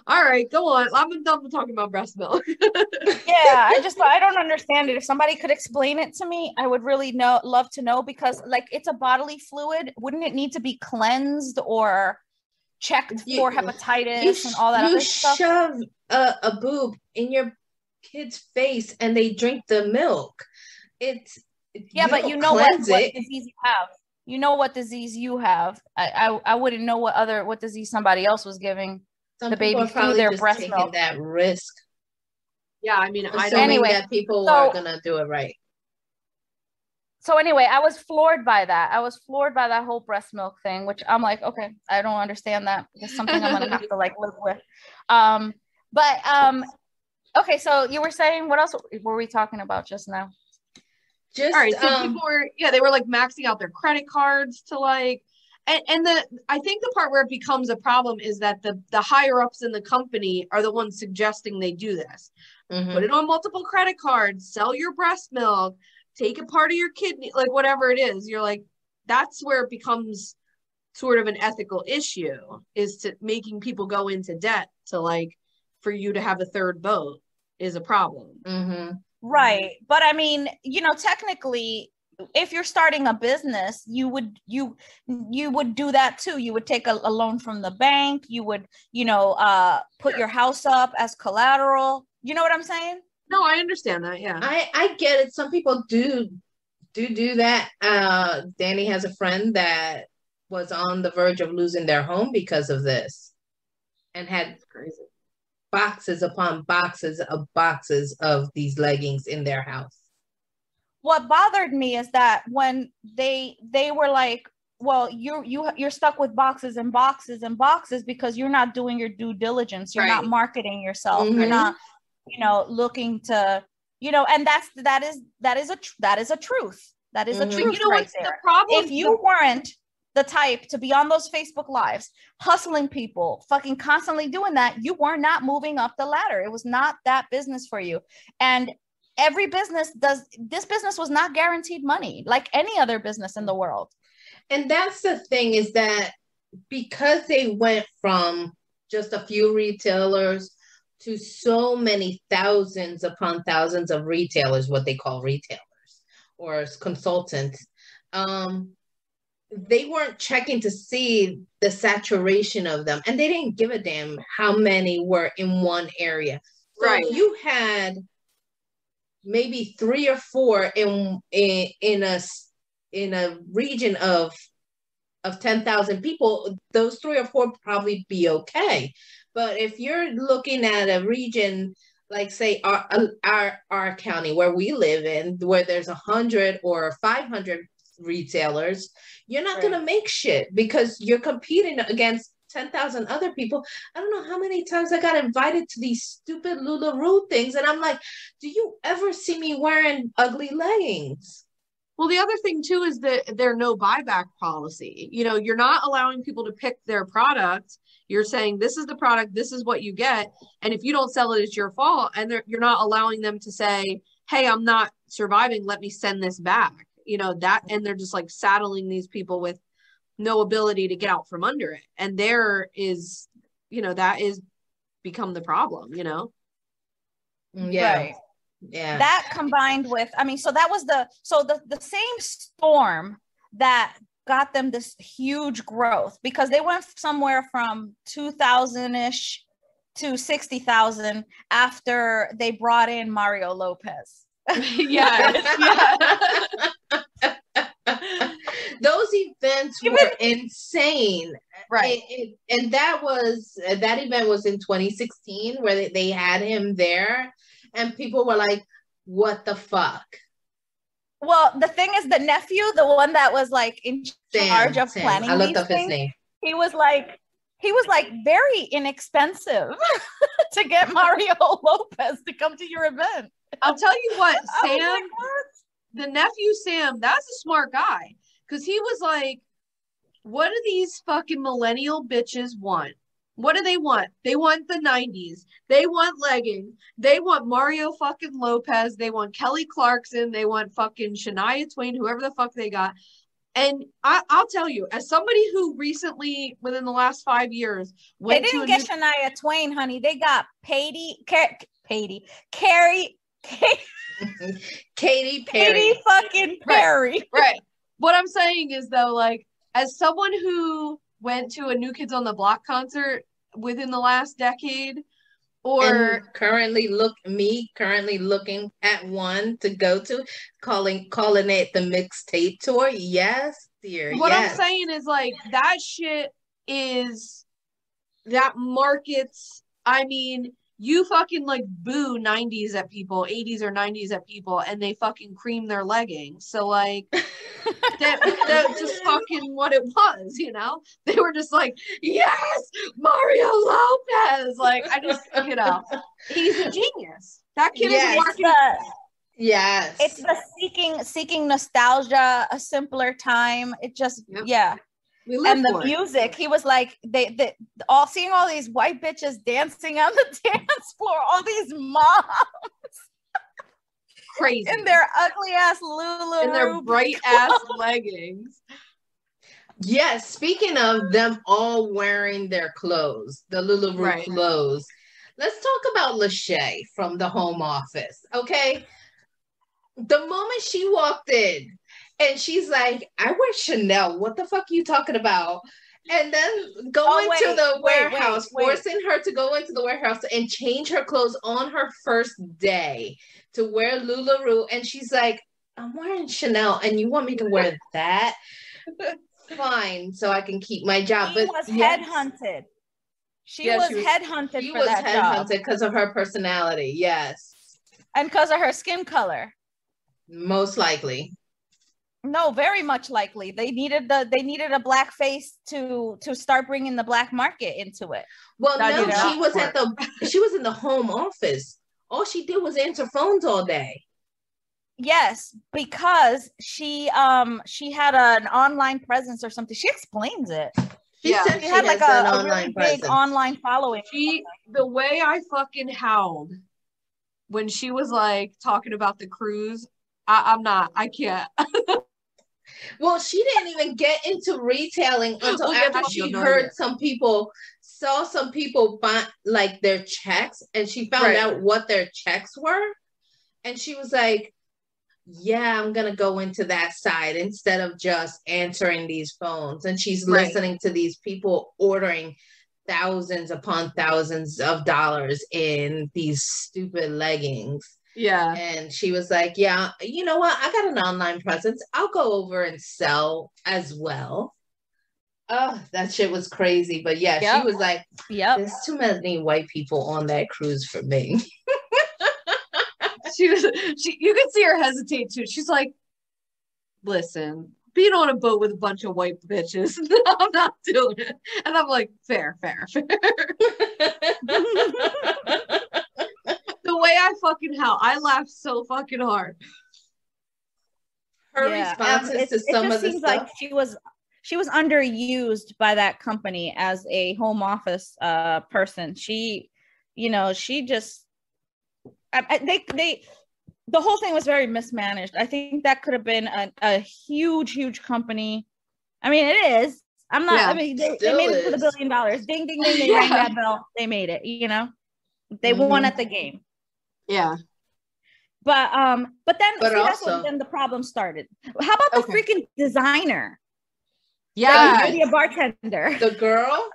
All right, go on. I'm done talking about breast milk. Yeah, I don't understand it. If somebody could explain it to me, I would really love to know, because like it's a bodily fluid. Wouldn't it need to be cleansed or checked for hepatitis and all that other stuff? You shove a boob in your kid's face and they drink the milk. But you know what disease you have. You know what disease you have. I wouldn't know what disease somebody else was giving the baby through their breast milk. That risk. Yeah, I mean, that people are gonna do it right. So anyway, I was floored by that. I was floored by that whole breast milk thing, which I'm like, okay, I don't understand that. It's something I'm gonna have to like live with. Okay, so you were saying, what else were we talking about just now? All right, so people were, they were like maxing out their credit cards to like, and I think the part where it becomes a problem is that the higher ups in the company are the ones suggesting they do this. Mm-hmm. Put it on multiple credit cards, sell your breast milk, take a part of your kidney, like whatever it is. You're like, that's where it becomes sort of an ethical issue, is to making people go into debt to like, for you to have a third vote, is a problem. Mm-hmm. Right. But I mean, technically, if you're starting a business, you would do that too. You would take a loan from the bank. You would, put your house up as collateral. You know what I'm saying? No, I understand that. Yeah. I get it. Some people do that. Danny has a friend that was on the verge of losing their home because of this, and had Crazy. boxes upon boxes of these leggings in their house. What bothered me is that when they were like, well, you're stuck with boxes and boxes and boxes because you're not doing your due diligence. You're not marketing yourself. Mm-hmm. You're not, looking to, and that is a truth. That is a truth right there. The problem? If you weren't the type to be on those Facebook lives, hustling people, fucking constantly doing that, you were not moving up the ladder. It was not that business for you. And every business this business was not guaranteed money like any other business in the world. And that's the thing, is that because they went from just a few retailers to so many thousands upon thousands of retailers, what they call retailers or consultants, they weren't checking to see the saturation of them, and they didn't give a damn how many were in one area. So right. You had maybe 3 or 4 in a region of 10,000 people. Those 3 or 4 probably be okay. But if you're looking at a region like, say, our county where we live in, where there's 100 or 500 retailers, you're not going to make shit because you're competing against 10,000 other people. I don't know how many times I got invited to these stupid LuLaRoe things, and I'm like, do you ever see me wearing ugly leggings? Well, the other thing too is that there's no buyback policy. You're not allowing people to pick their product. You're saying this is the product, this is what you get, and if you don't sell it, it's your fault. And you're not allowing them to say, hey, I'm not surviving, let me send this back. And they're just like saddling these people with no ability to get out from under it. And there is, that is become the problem, Yeah. Right. Yeah. That combined with, so that was the same storm that got them this huge growth, because they went somewhere from 2,000-ish to 60,000 after they brought in Mario Lopez. Yes. Those events were insane, right? And that event was in 2016, where they had him there, and people were like, "What the fuck?" Well, the thing is, the nephew, the one that was like in charge of planning, I looked up his name. He was like very inexpensive to get Mario Lopez to come to your event. I'll tell you what, Sam, the nephew Sam, that's a smart guy. Because he was like, what do these fucking millennial bitches want? What do they want? They want the 90s. They want leggings. They want Mario fucking Lopez. They want Kelly Clarkson. They want fucking Shania Twain, whoever the fuck they got. And I'll tell you, as somebody who recently, within the last 5 years, they didn't get Shania Twain, honey. They got Katy Perry. Katy fucking Perry. Right. What I'm saying is, though, like, as someone who went to a New Kids on the Block concert within the last decade, or currently looking at one to go to, calling it the mixtape tour. Yes, dear. What I'm saying is, like, that shit is that markets. I mean, you fucking like boo 90s at people, 80s or 90s at people, and they fucking cream their leggings. So like that's just fucking what it was, They were just like, yes, Mario Lopez. Like, I just, he's a genius. That kid is a marketing. Yes. It's the seeking nostalgia, a simpler time. It just, and the music, he was like, they all seeing all these white bitches dancing on the dance floor, all these moms, crazy, in their ugly ass LuLaRoe, in their bright ass leggings. Yes, speaking of them all wearing their clothes, the LuLaRoe clothes, let's talk about Lachey from the Home Office, okay? The moment she walked in and she's like, I wear Chanel. What the fuck are you talking about? And then going to the warehouse, forcing her to go into the warehouse and change her clothes on her first day to wear LuLaRoe. And she's like, I'm wearing Chanel and you want me to wear that? Fine, so I can keep my job. She was headhunted. She was headhunted for that job. She was headhunted because of her personality, yes. And because of her skin color. Most likely. No, very much likely. They needed a black face to start bringing the black market into it. Well, no, she was in the Home Office. All she did was answer phones all day. Yes, because she had an online presence or something. She explains it. She had like a really big online following. The way I fucking howled when she was like talking about the cruise, I can't. Well, she didn't even get into retailing until after she heard saw some people find like their checks, and she found out what their checks were, and she was like, yeah, I'm gonna go into that side instead of just answering these phones. And she's listening to these people ordering thousands upon thousands of dollars in these stupid leggings. Yeah. And she was like, yeah, you know what? I got an online presence. I'll go over and sell as well. Oh, that shit was crazy. But yeah, she was like, there's too many white people on that cruise for me. You could see her hesitate too. She's like, listen, being on a boat with a bunch of white bitches, I'm not doing it. And I'm like, fair. The way I fucking howl, I laughed so fucking hard. Her responses to some of the stuff. Like she was underused by that company as a home office person. She just the whole thing was very mismanaged. I think that could have been a huge company. I mean, it is. I'm not. I mean, they made it to the $1 billion. Ding, ding, ding. They rang that bell. They made it. They won at the game. Yeah. But then the problem started. How about the freaking designer? Yeah, the bartender, the girl.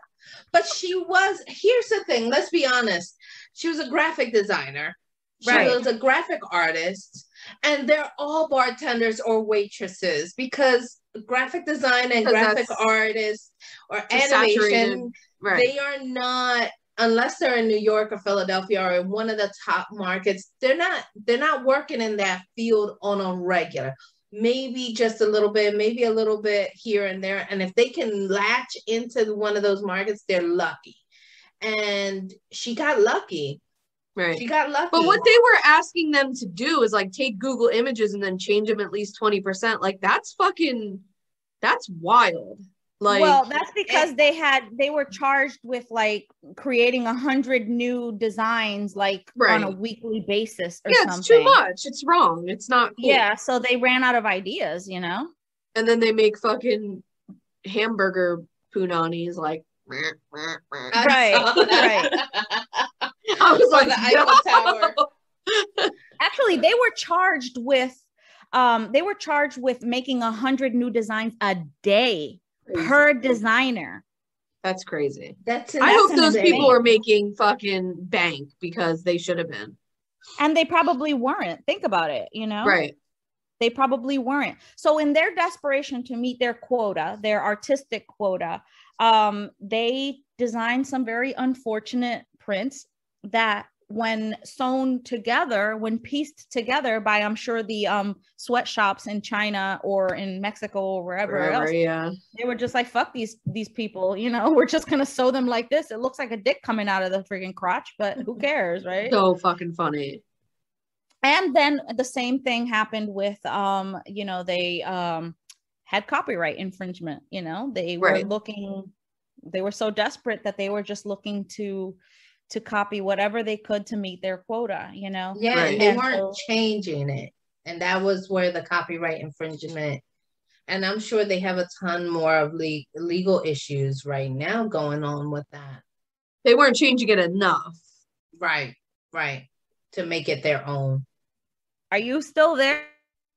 But here's the thing. Let's be honest. She was a graphic designer. She was a graphic artist, and they're all bartenders or waitresses because graphic design and graphic artists or animation, they are not, unless they're in New York or Philadelphia or in one of the top markets, they're not working in that field on a regular. Maybe just a little bit here and there. And if they can latch into one of those markets, they're lucky. And she got lucky. Right. She got lucky. But what they were asking them to do is like take Google Images and then change them at least 20%. Like that's wild. Like, well, that's because they were charged with like creating 100 new designs like on a weekly basis or something. It's too much. It's wrong. It's not cool. Yeah, so they ran out of ideas, And then they make fucking hamburger punanis like right. I was like, the Eiffel Tower. Actually, they were charged with making 100 new designs a day. Crazy. Per designer. That's crazy. I hope those people are making fucking bank because they should have been. And they probably weren't. Think about it, Right. They probably weren't. So in their desperation to meet their quota, their artistic quota, they designed some very unfortunate prints that when pieced together by, I'm sure, the sweatshops in China or in Mexico or wherever else, they were just like, fuck these people, we're just gonna sew them like this. It looks like a dick coming out of the freaking crotch, but who cares, right? So fucking funny. And then the same thing happened with they had copyright infringement. They were so desperate that they were just looking to copy whatever they could to meet their quota, Yeah, and they weren't changing it. And that was where the copyright infringement, and I'm sure they have a ton more of legal issues right now going on with that. They weren't changing it enough. Right, right. To make it their own. Are you still there?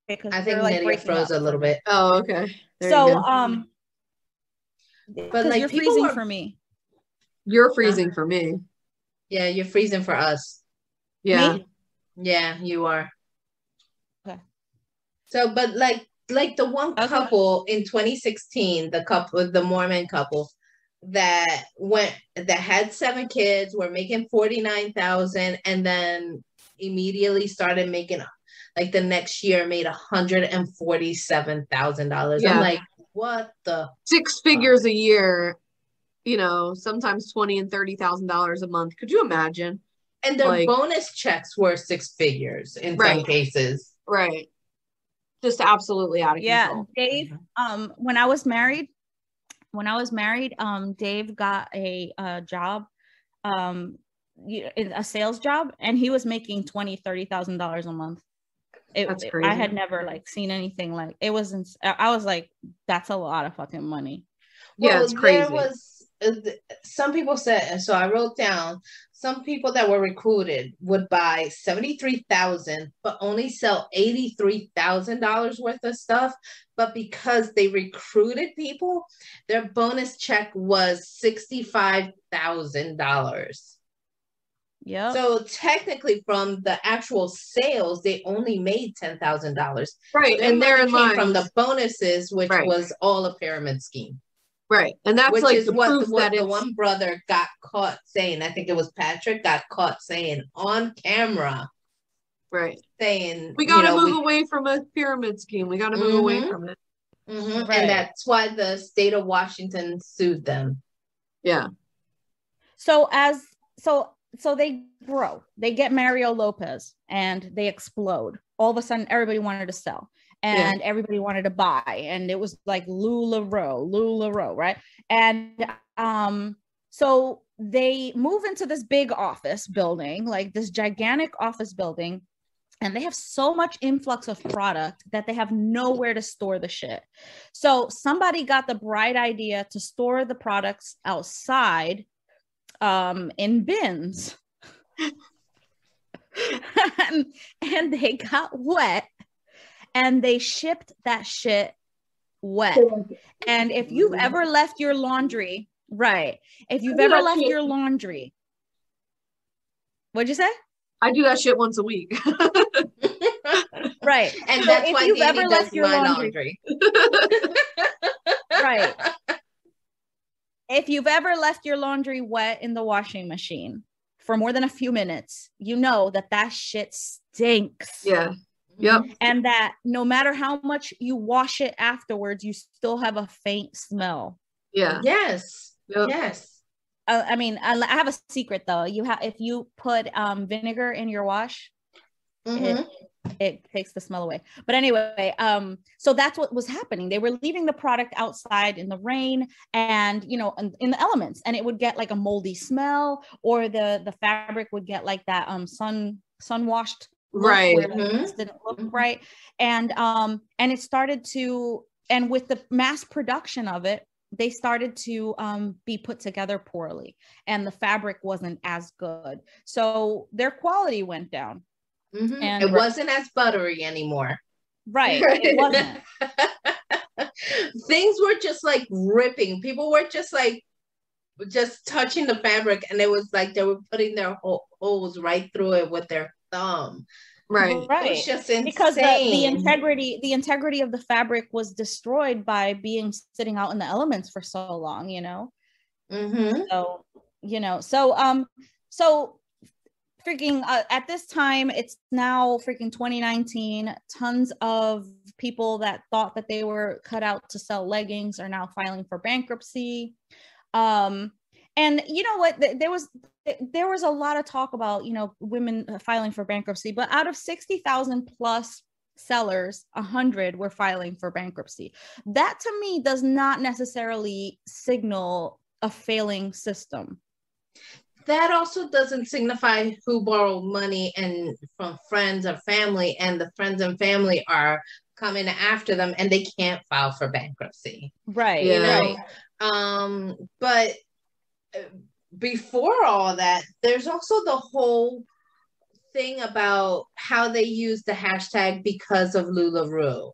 Because I you're think like Nydia breaking froze up a for little me. bit. Oh, okay. There you So, go. But because like you're people freezing were, for me. You're freezing for me. yeah, you're freezing for us. Yeah. Me? Yeah, you are. Okay. So, but like the one Okay. couple in 2016, the Mormon couple that had 7 kids, were making 49,000, and then immediately started making, like the next year made $147,000. Yeah. I'm like, what the 6 figures a year, you know, sometimes $20,000 and $30,000 a month. Could you imagine? And their Like- bonus checks were 6 figures in some Right. cases. Right. Just absolutely out of control. Dave, when I was married, Dave got a job, a sales job, and he was making $20,000-$30,000 a month. That's crazy. I had never like seen anything like it. I was like, that's a lot of fucking money. Yeah, Well, it's crazy. there was some people said, so I wrote down, some people that were recruited would buy 73,000 but only sell $83,000 worth of stuff, but because they recruited people, their bonus check was $65,000. Yeah. So technically from the actual sales, they only made $10,000. Right. Their And money therein came lies from the bonuses, which Right. was all a pyramid scheme. Right. And that's Which like is the what proof that the it's one brother got caught saying. I think it was Patrick got caught saying on camera, right. saying, We gotta move away from a pyramid scheme. We gotta move away from it. Right. Right. And that's why the state of Washington sued them. Yeah. So they grow. They get Mario Lopez and they explode. All of a sudden, everybody wanted to sell and everybody wanted to buy. And it was like LuLaRoe, right? And so they move into this big office building, like this gigantic office building. And they have so much influx of product that they have nowhere to store the shit. So somebody got the bright idea to store the products outside in bins. and they got wet and they shipped that shit wet. And if you've ever left your laundry, right? If you've ever left your laundry, what'd you say? I do that shit once a week. Right. And So that's if why you've Didi ever does left your my laundry. Right. If you've ever left your laundry wet in the washing machine for more than a few minutes, you know that shit stinks. Yeah. Yep. And that no matter how much you wash it afterwards, you still have a faint smell. Yeah. Yes. Yep. Yes. I mean, I have a secret though. If you put vinegar in your wash, it takes the smell away. But anyway, so that's what was happening. They were leaving the product outside in the rain and, you know, in the elements, and it would get like a moldy smell, or the fabric would get like that sun washed look, right, where it just didn't look right. And it started to, and with the mass production of it, they started to be put together poorly, and the fabric wasn't as good. So their quality went down. And it wasn't as buttery anymore. Right. It wasn't. Things were just like ripping. People were just touching the fabric, and it was like they were putting their holes right through it with their thumb. Right. It was just insane. Because the integrity of the fabric was destroyed by being sitting out in the elements for so long, you know. So, you know, so freaking at this time, it's now freaking 2019. Tons of people that thought that they were cut out to sell leggings are now filing for bankruptcy. And you know what? There was a lot of talk about, you know, women filing for bankruptcy, but out of 60,000 plus sellers, 100 were filing for bankruptcy. That to me does not necessarily signal a failing system. That also doesn't signify who borrowed money and from friends or family, and the friends and family are coming after them and they can't file for bankruptcy. Right. You know? Right. But before all that, there's also the whole thing about how they use the hashtag because of LuLaRoe,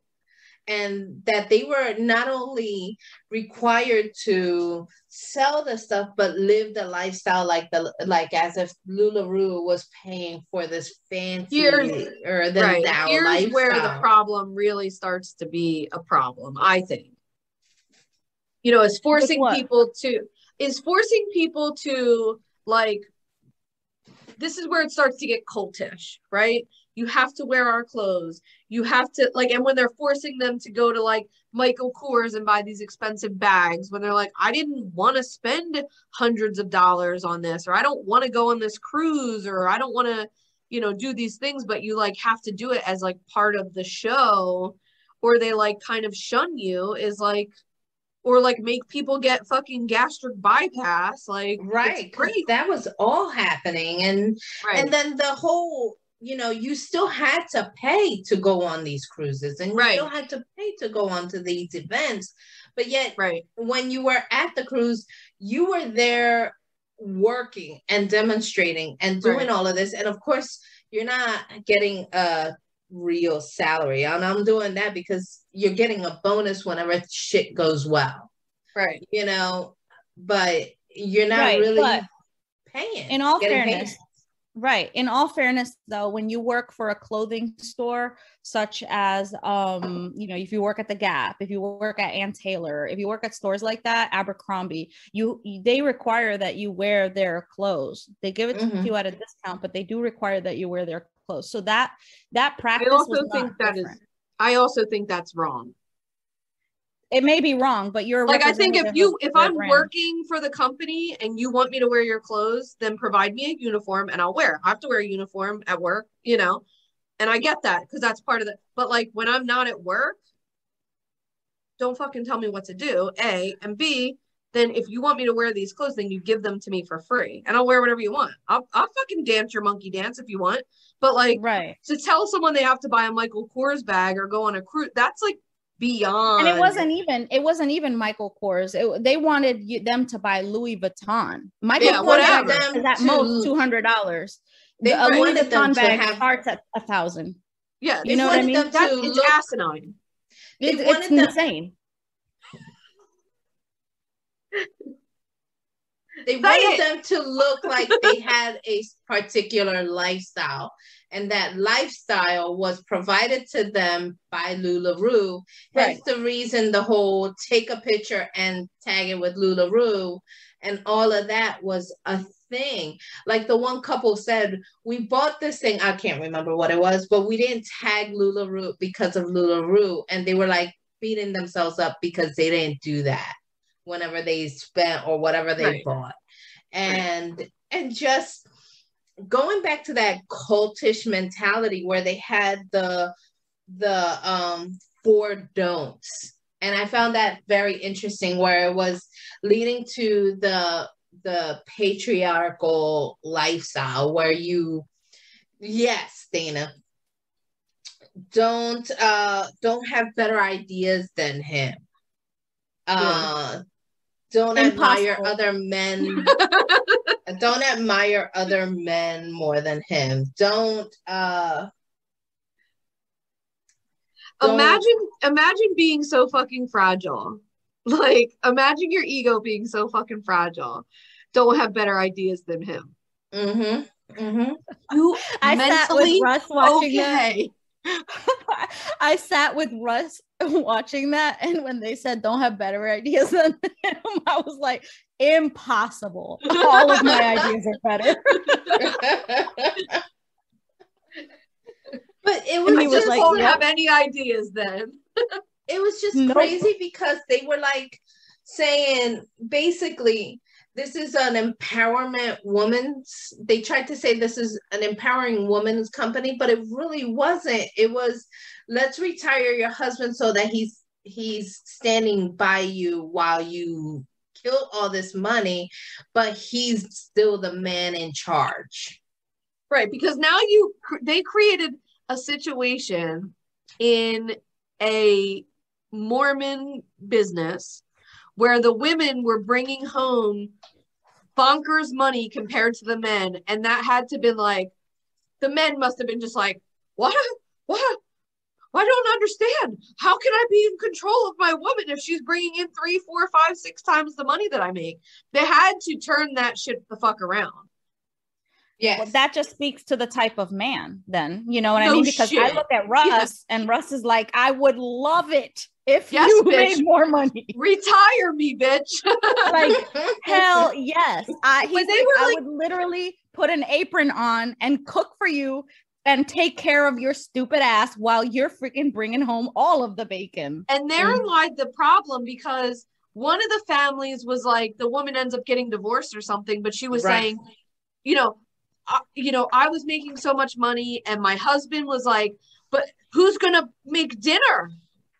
and that they were not only required to sell the stuff but live the lifestyle like as if LuLaRoe was paying for this fancy or the right. now Here's lifestyle. where the problem really starts to be a problem, I think. You know, is forcing people to like, this is where it starts to get cultish, right? You have to wear our clothes. You have to like, and when they're forcing them to go to like Michael Kors and buy these expensive bags, when they're like, I didn't want to spend hundreds of dollars on this, or I don't want to go on this cruise, or I don't want to, you know, do these things, but you like have to do it as like part of the show, or they like kind of shun you, is like, or like make people get fucking gastric bypass, like, right, because that was all happening. And right. And then the whole, you know, you still had to pay to go on these cruises, and you right. still had to pay to go on to these events, but yet right. when you were at the cruise, you were there working and demonstrating and doing right. all of this, and of course you're not getting a real salary, and I'm doing that because you're getting a bonus whenever shit goes well, right? You know, but you're not right, really paying. In all fairness, right? In all fairness, though, when you work for a clothing store, such as you know, if you work at the Gap, if you work at Ann Taylor, if you work at stores like that, Abercrombie, they require that you wear their clothes. They give it to you at a discount, but they do require that you wear their clothes. So that practice I also think that's wrong. It may be wrong, but you're like, I think if I'm working for the company and you want me to wear your clothes, then provide me a uniform and I'll wear it. I have to wear a uniform at work, you know, and I get that because that's part of it. But like when I'm not at work, don't fucking tell me what to do, A, and B, then if you want me to wear these clothes, then you give them to me for free and I'll wear whatever you want. I'll fucking dance your monkey dance if you want. But like, to tell someone they have to buy a Michael Kors bag or go on a cruise, that's like beyond. And it wasn't even Michael Kors. They wanted them to buy Louis Vuitton. Michael Kors is at most $200. A Louis Vuitton bag starts at $1,000. Yeah, you know what I mean? It's asinine. It's insane. They wanted them to look like they had a particular lifestyle, and that lifestyle was provided to them by LuLaRoe. That's the reason the whole take a picture and tag it with LuLaRoe and all of that was a thing. Like the one couple said, we bought this thing, I can't remember what it was, but we didn't tag LuLaRoe because of LuLaRoe, and they were like beating themselves up because they didn't do that whenever they spent or whatever they bought. And just going back to that cultish mentality where they had the 4 don'ts, and I found that very interesting, where it was leading to the patriarchal lifestyle where yes, Dana, don't have better ideas than him. Don't admire other men. Don't admire other men more than him. Don't imagine being so fucking fragile. Like, imagine your ego being so fucking fragile. Don't have better ideas than him. You I sat with Russ watching that. I sat with Russ watching that, and when they said don't have better ideas than him, I was like, impossible. All of my ideas are better. But it was just like, don't have any ideas then. It was just crazy because they were like saying basically this is an empowerment woman's. They tried to say this is an empowering woman's company, but it really wasn't. It was, let's retire your husband so that he's standing by you while you kill all this money, but he's still the man in charge. Right, because now they created a situation in a Mormon business where the women were bringing home bonkers money compared to the men. And that had to been like, the men must have been just like, what? I don't understand. How can I be in control of my woman if she's bringing in 3, 4, 5, 6 times the money that I make? They had to turn that shit the fuck around. Yes. Well, that just speaks to the type of man then, you know what I mean? Because I look at Russ and Russ is like, I would love it if you made more money. Retire me, bitch. Like, hell yes. I would literally put an apron on and cook for you and take care of your stupid ass while you're freaking bringing home all of the bacon. And therein lied the problem, because one of the families was like, the woman ends up getting divorced or something, but she was saying, I was making so much money, and my husband was like, but who's gonna make dinner?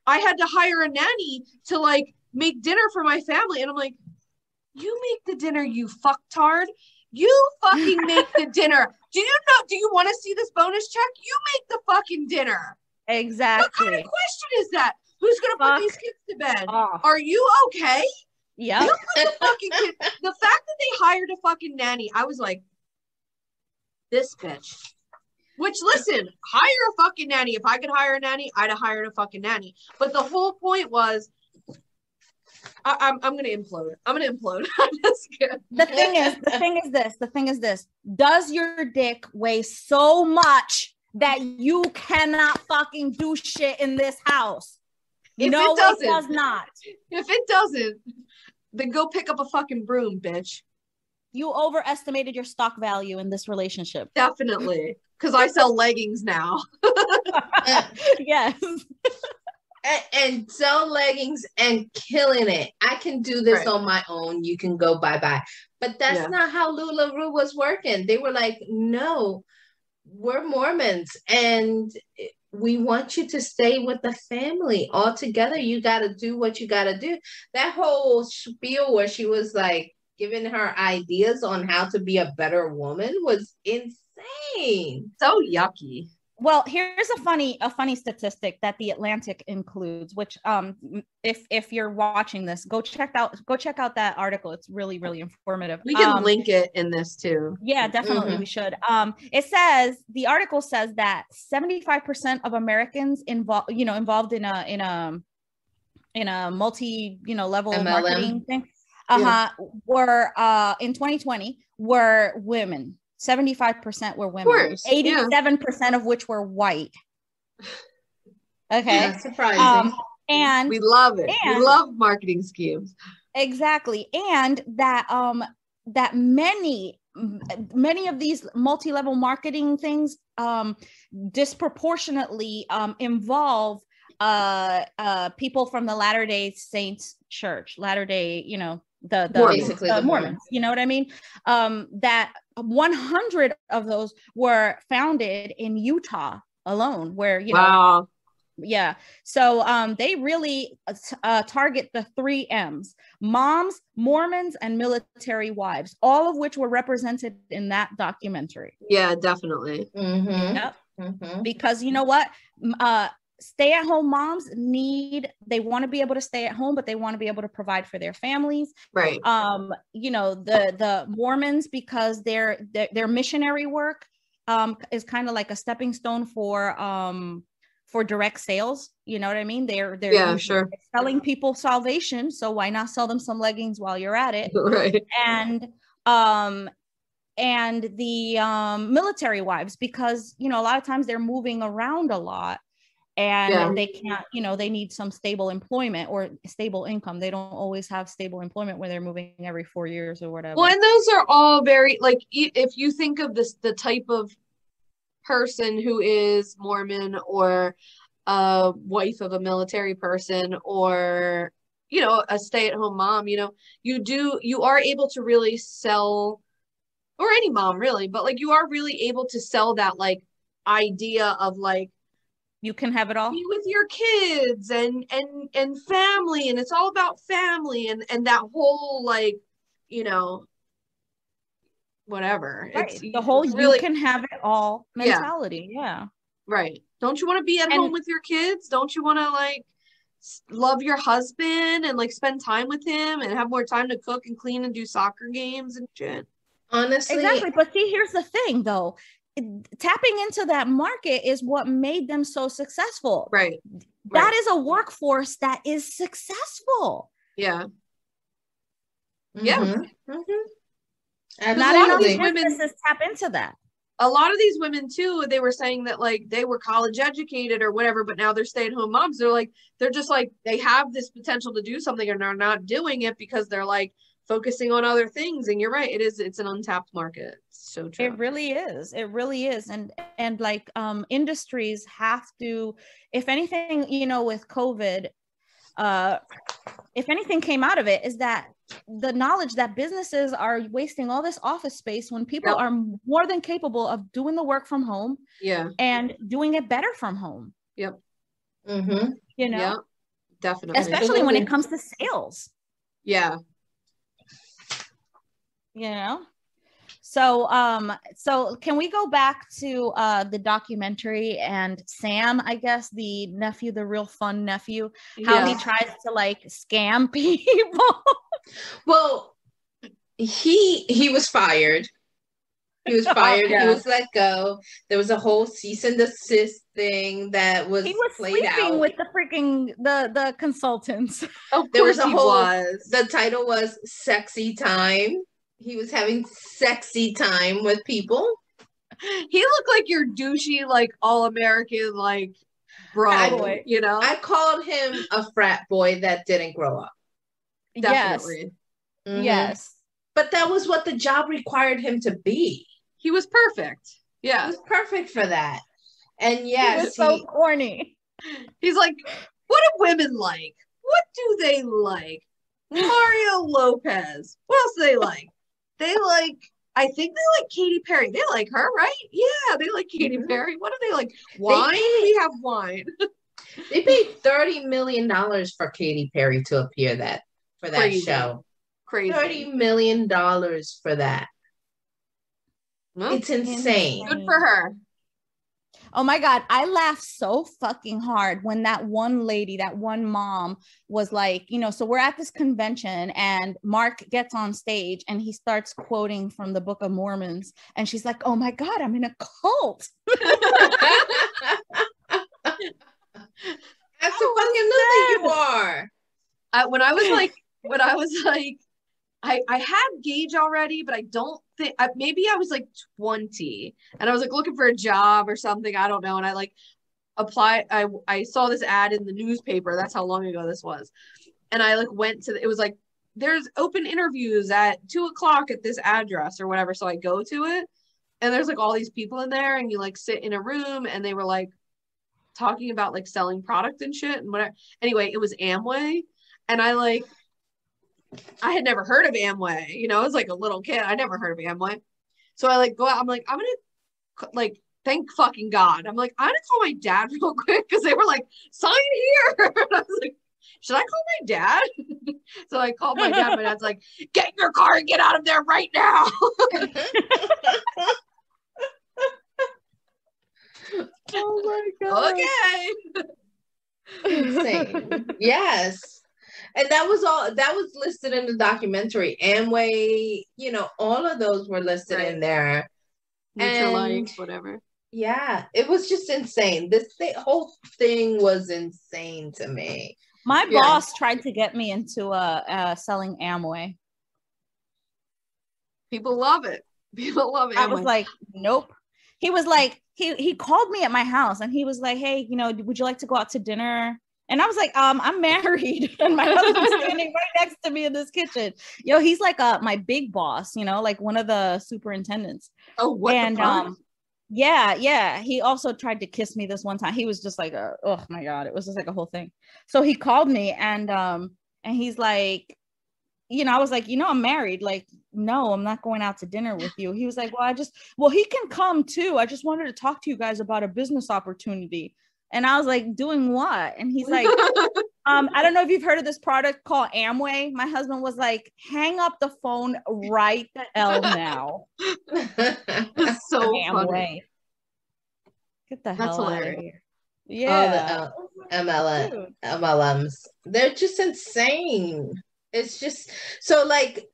I had to hire a nanny to like make dinner for my family. And I'm like, you make the dinner, you fucktard. You fucking make the dinner. Do you want to see this bonus check? You make the fucking dinner. Exactly. What kind of question is that? Who's gonna put these kids to bed? Are you okay? Yeah. You put the fucking kid. The fact that they hired a fucking nanny, I was like, this bitch. Which, listen, hire a fucking nanny. If I could hire a nanny, I'd have hired a fucking nanny. But the whole point was, I'm gonna implode. The thing is this. Does your dick weigh so much that you cannot fucking do shit in this house? It does not. If it doesn't, then go pick up a fucking broom, bitch. You overestimated your stock value in this relationship. Definitely. Because I sell leggings now. Yes. And sell leggings and killing it. I can do this on my own. You can go bye-bye. But that's not how LuLaRoe was working. They were like, no, we're Mormons and we want you to stay with the family all together. You got to do what you got to do. That whole spiel where she was like giving her ideas on how to be a better woman was insane. So yucky. Well, here's a funny statistic that The Atlantic includes, which if you're watching this, go check out that article. It's really, really informative. We can link it in this too. Yeah, definitely we should. It says, the article says that 75% of Americans involved in a multi, level MLM marketing thing, were in 2020 were women. 75% were women. 87% of which were white. Okay. That's surprising. And we love it. We love marketing schemes. Exactly. And that many of these multi-level marketing things disproportionately involve people from the Latter-day Saints Church, Latter-day, the Mormons, you know what I mean? That 100 of those were founded in Utah alone, where, wow. Yeah. So they really target the 3 M's: moms, Mormons, and military wives, all of which were represented in that documentary. Yeah, definitely. Mm-hmm. Yep. Mm-hmm. Because you know what? Stay-at-home moms they want to be able to stay at home, but they want to be able to provide for their families. Right. The Mormons, because their missionary work is kind of like a stepping stone for direct sales. You know what I mean? They're selling people salvation. So why not sell them some leggings while you're at it? Right. And the military wives, because, a lot of times they're moving around a lot. And they can't, they need some stable employment or stable income. They don't always have stable employment when they're moving every 4 years or whatever. Well, and those are all very, like, if you think of the type of person who is Mormon or a wife of a military person or, a stay-at-home mom, you are able to really sell, or any mom really, but like you are really able to sell that like idea of like, you can have it all. Be with your kids and family, and it's all about family and that whole like, whatever. Right. It's the whole really, you can have it all mentality. Yeah. Right. Don't you want to be at home with your kids? Don't you want to like, love your husband and like spend time with him and have more time to cook and clean and do soccer games and shit. Honestly, exactly. But see, here's the thing though. Tapping into that market is what made them so successful. Right. That is a workforce that is successful. Yeah. Mm-hmm. Yeah. Mm-hmm. Not lot of enough these businesses tap into that. A lot of these women too, they were saying that like they were college educated or whatever, but now they're stay-at-home moms. They're just like, they have this potential to do something and they're not doing it because they're like focusing on other things. And you're right, it's an untapped market. It's so true. It really is. It really is. And like industries have to, if anything, you know, with COVID, if anything came out of it, is that the knowledge that businesses are wasting all this office space when people are more than capable of doing the work from home. Yeah. And doing it better from home. Yep. Mm-hmm. You know? Yeah, definitely. Especially when it comes to sales. Yeah. You know? So can we go back to the documentary and Sam, I guess, the nephew, the real fun nephew, how he tries to like scam people? Well, he was fired. He was fired. He was let go. There was a whole cease and desist thing that was he was played sleeping out with the freaking the consultants. There was a whole. The title was "Sexy Time." He was having sexy time with people. He looked like your douchey, like all-American, like bro. You know, I called him a frat boy that didn't grow up. Definitely. Yes. Mm-hmm. Yes. But that was what the job required him to be. He was perfect. Yeah. He was perfect for that. And yes, he was so corny. He's like, what do women like? What do they like? Mario Lopez. What else do they like? They like, I think they like Katy Perry. They like her, right? Yeah, they like Katy Perry. What do they like? Wine? We have wine. They paid $30 million for Katy Perry to appear for that show. Crazy. $30 million for that. Well, it's insane. Good for her. Oh my God. I laughed so fucking hard when that one lady, that one mom was like, you know, so we're at this convention and Mark gets on stage and he starts quoting from the Book of Mormons. And she's like, oh my God, I'm in a cult. That's so fucking nothing you are. When I was like, I had Gage already, but I don't think, maybe I was like 20 and I was like looking for a job or something. I don't know. And I like applied. I saw this ad in the newspaper. That's how long ago this was. And I like went to, it was like, there's open interviews at 2:00 at this address or whatever. So I go to it and there's like all these people in there and you like sit in a room and they were like talking about like selling product and shit and whatever. Anyway, it was Amway. And I had never heard of Amway, you know, I was like a little kid. I never heard of Amway. So I like go out. I'm like, I'm going to like, thank fucking God. I'm like, I'm going to call my dad real quick. Cause they were like, sign here. And I was like, should I call my dad? So I called my dad. My dad's like, get in your car and get out of there right now. Oh my God. Okay. Insane. Yes. And that was listed in the documentary. Amway, you know, all of those were listed in there. Neutralite, whatever. Yeah, it was just insane. Whole thing was insane to me. My boss tried to get me into selling Amway. People love it. People love Amway. I was like, nope. He was like, he called me at my house and he was like, hey, you know, would you like to go out to dinner? And I was like, I'm married. And my husband's standing right next to me in this kitchen. Yo, he's like my big boss, you know, like one of the superintendents. Oh, what the fuck? Yeah. He also tried to kiss me this one time. He was just like, oh my God. It was just like a whole thing. So he called me and he's like, you know, I was like, you know, I'm married. Like, no, I'm not going out to dinner with you. He was like, well, he can come too. I just wanted to talk to you guys about a business opportunity. And I was like, doing what? And he's like, I don't know if you've heard of this product called Amway. My husband was like, hang up the phone right the hell now. That's so Amway. funny. Get the hell out of here. Yeah. MLMs. They're just insane. It's just so like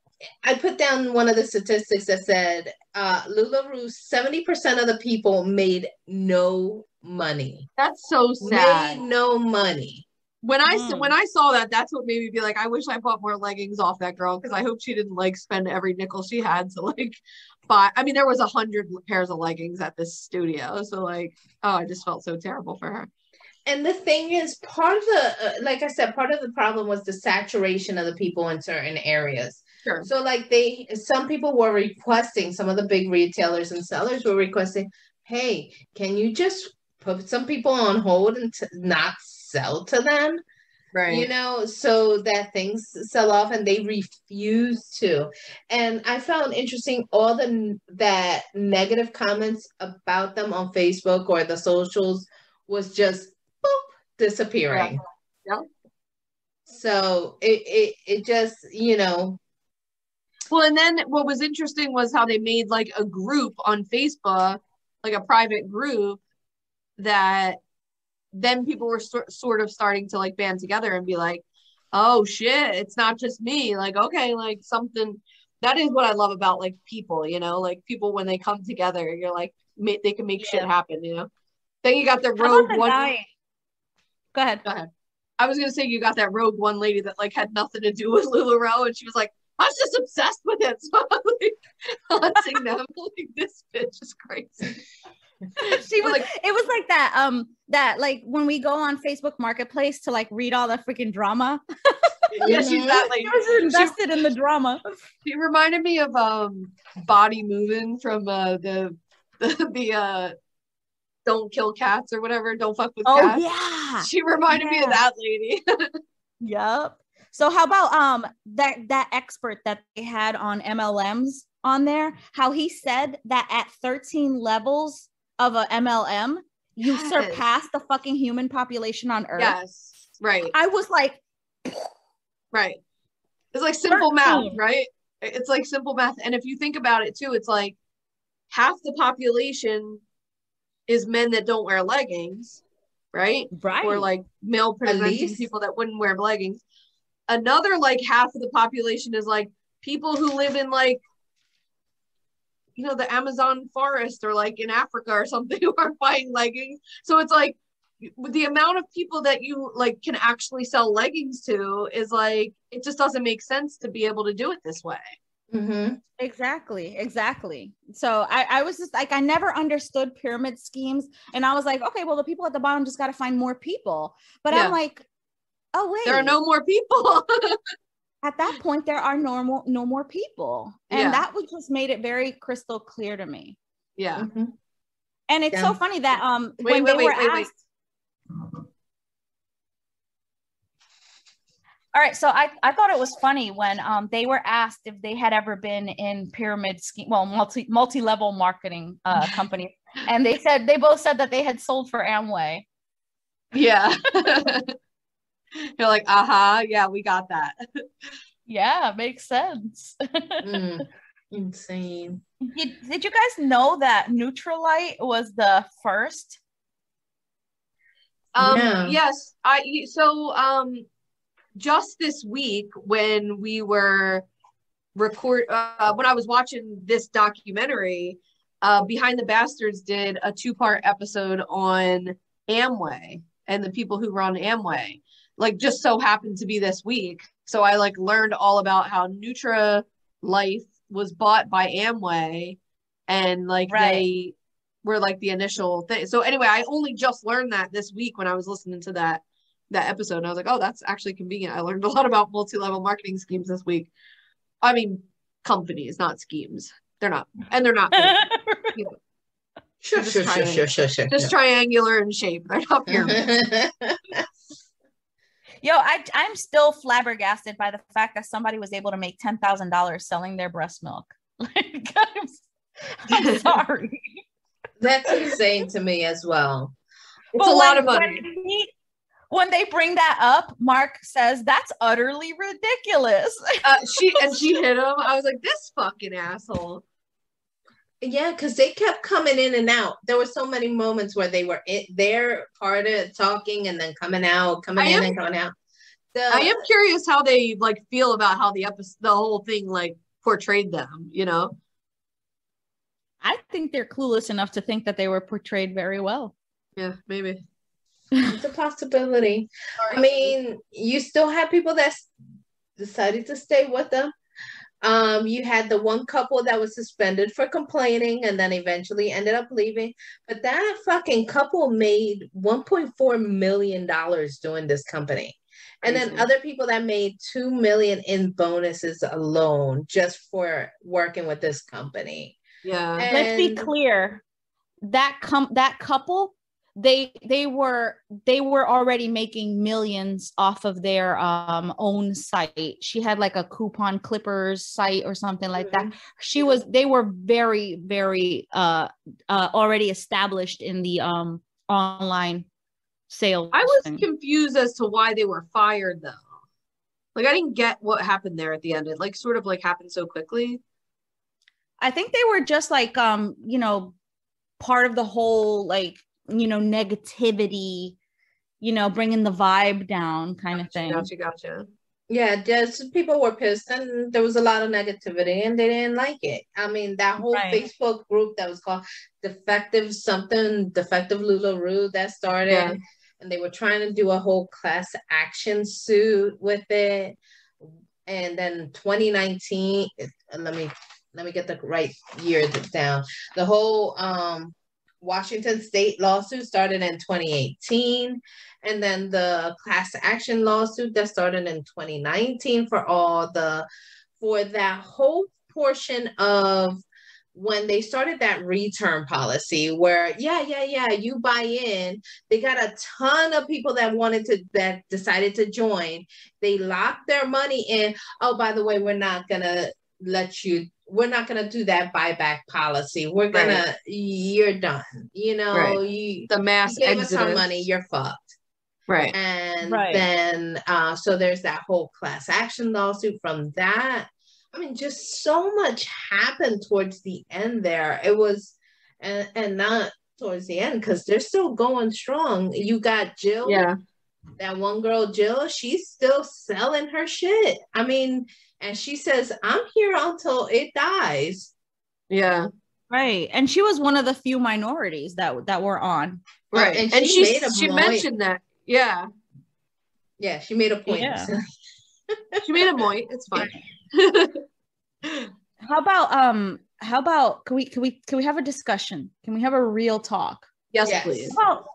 I put down one of the statistics that said LuLaRoe, 70% of the people made no money. That's so sad. Made no money. When I saw that, that's what made me be like, I wish I bought more leggings off that girl, because I hope she didn't like spend every nickel she had to like buy. I mean, there was 100 pairs of leggings at this studio, so like, oh, I just felt so terrible for her. And the thing is, part of the, like I said, part of the problem was the saturation of the people in certain areas. Sure. So like some people were requesting, some of the big retailers and sellers were requesting, hey, can you just put some people on hold and not sell to them? Right. You know, so that things sell off, and they refuse to. And I found interesting all that negative comments about them on Facebook or the socials was just disappearing. Yeah. So it just, you know. Well, and then what was interesting was how they made like a group on Facebook, like a private group, that then people were sort of starting to like band together and be like, oh shit, it's not just me. Like, okay, like something. That is what I love about like people, you know, like people when they come together, you're like, they can make shit happen, you know. Then you got the Rogue One. Go ahead. I was gonna say you got that Rogue One lady that like had nothing to do with LuLaRoe, and she was like, I was just obsessed with it. So I'm like haunting them. Like, this bitch is crazy. She was like, it was like that like when we go on Facebook Marketplace to like read all the freaking drama. Yeah, she's that lady. She was invested in the drama. She reminded me of Body Moving from the Don't Kill Cats or whatever, Don't Fuck with Cats. Yeah. She reminded me of that lady. Yep. So how about that expert that they had on MLMs on there, how he said that at 13 levels of a MLM, you surpass the fucking human population on Earth. Yes. Right. I was like, right. It's like simple math, right? It's like simple math. And if you think about it too, it's like half the population is men that don't wear leggings, right? Right. Or like male presenting people that wouldn't wear leggings. Another like half of the population is like people who live in like, you know, the Amazon forest or like in Africa or something who are buying leggings. So it's like the amount of people that you like can actually sell leggings to is like, it just doesn't make sense to be able to do it this way. Mm-hmm. Exactly. So I was just like, I never understood pyramid schemes, and I was like, okay, well, the people at the bottom just got to find more people. But I'm like, oh wait, there are no more people. At that point, there are no more people, and that was just made it very crystal clear to me. Yeah. Mm-hmm. And it's so funny that wait. All right, so I thought it was funny when they were asked if they had ever been in pyramid scheme, well, multi-level marketing companies, and they both said that they had sold for Amway. Yeah. You're like, yeah, we got that. Yeah, makes sense. Insane. Did you guys know that Nutrilite was the first? Yes, just this week when we were when I was watching this documentary, Behind the Bastards did a 2-part episode on Amway and the people who run Amway. Like, just so happened to be this week. So I like learned all about how Nutrilite was bought by Amway, and like they were like the initial thing. So anyway, I only just learned that this week when I was listening to that episode, and I was like, oh, that's actually convenient. I learned a lot about multi-level marketing schemes this week. I mean, companies, not schemes. They're not, and they're not. You know, sure. Just triangular in shape. They're not pyramids. Yo, I'm still flabbergasted by the fact that somebody was able to make $10,000 selling their breast milk. Like, I'm sorry. That's insane to me as well. It's a lot of money. When they bring that up, Mark says that's utterly ridiculous. She hit him. I was like, this fucking asshole. Yeah, because they kept coming in and out. There were so many moments where they were there, part of talking, and then coming out, coming in and coming out. I am curious how they like feel about how the whole thing like portrayed them. You know, I think they're clueless enough to think that they were portrayed very well. Yeah, maybe. It's a possibility. I mean, you still have people that decided to stay with them. You had the one couple that was suspended for complaining and then eventually ended up leaving. But that fucking couple made $1.4 million doing this company. And then other people that made $2 million in bonuses alone just for working with this company. Yeah. And let's be clear. That couple, they were already making millions off of their own site. She had like a coupon clippers site or something like that. They were very, very already established in the online sales. I was confused as to why they were fired though. Like I didn't get what happened there at the end. It like sort of like happened so quickly. I think they were just like part of the whole like negativity, bringing the vibe down kind of thing. Gotcha. Yeah, just people were pissed and there was a lot of negativity and they didn't like it. I mean, that whole Facebook group that was called Defective LuLaRoe that started, and they were trying to do a whole class action suit with it. And then 2019, let me get the right year down. The whole Washington State lawsuit started in 2018, and then the class action lawsuit that started in 2019 for that whole portion of when they started that return policy where you buy in. They got a ton of people that decided to join. They locked their money in. Oh, by the way, we're not gonna do that buyback policy. We're gonna, you're done. The mass you gave us our money, you're fucked. Right. And then, so there's that whole class action lawsuit from that. I mean, just so much happened towards the end there. It was, and not towards the end, because they're still going strong. You got Jill. Yeah. That one girl, Jill, she's still selling her shit. I mean, and she says, I'm here until it dies. Yeah. Right. And she was one of the few minorities that were on. Right. And she mentioned that. Yeah. Yeah, she made a point. Yeah. She made a point. It's fine. How about can we have a discussion? Can we have a real talk? Yes. Please. Well,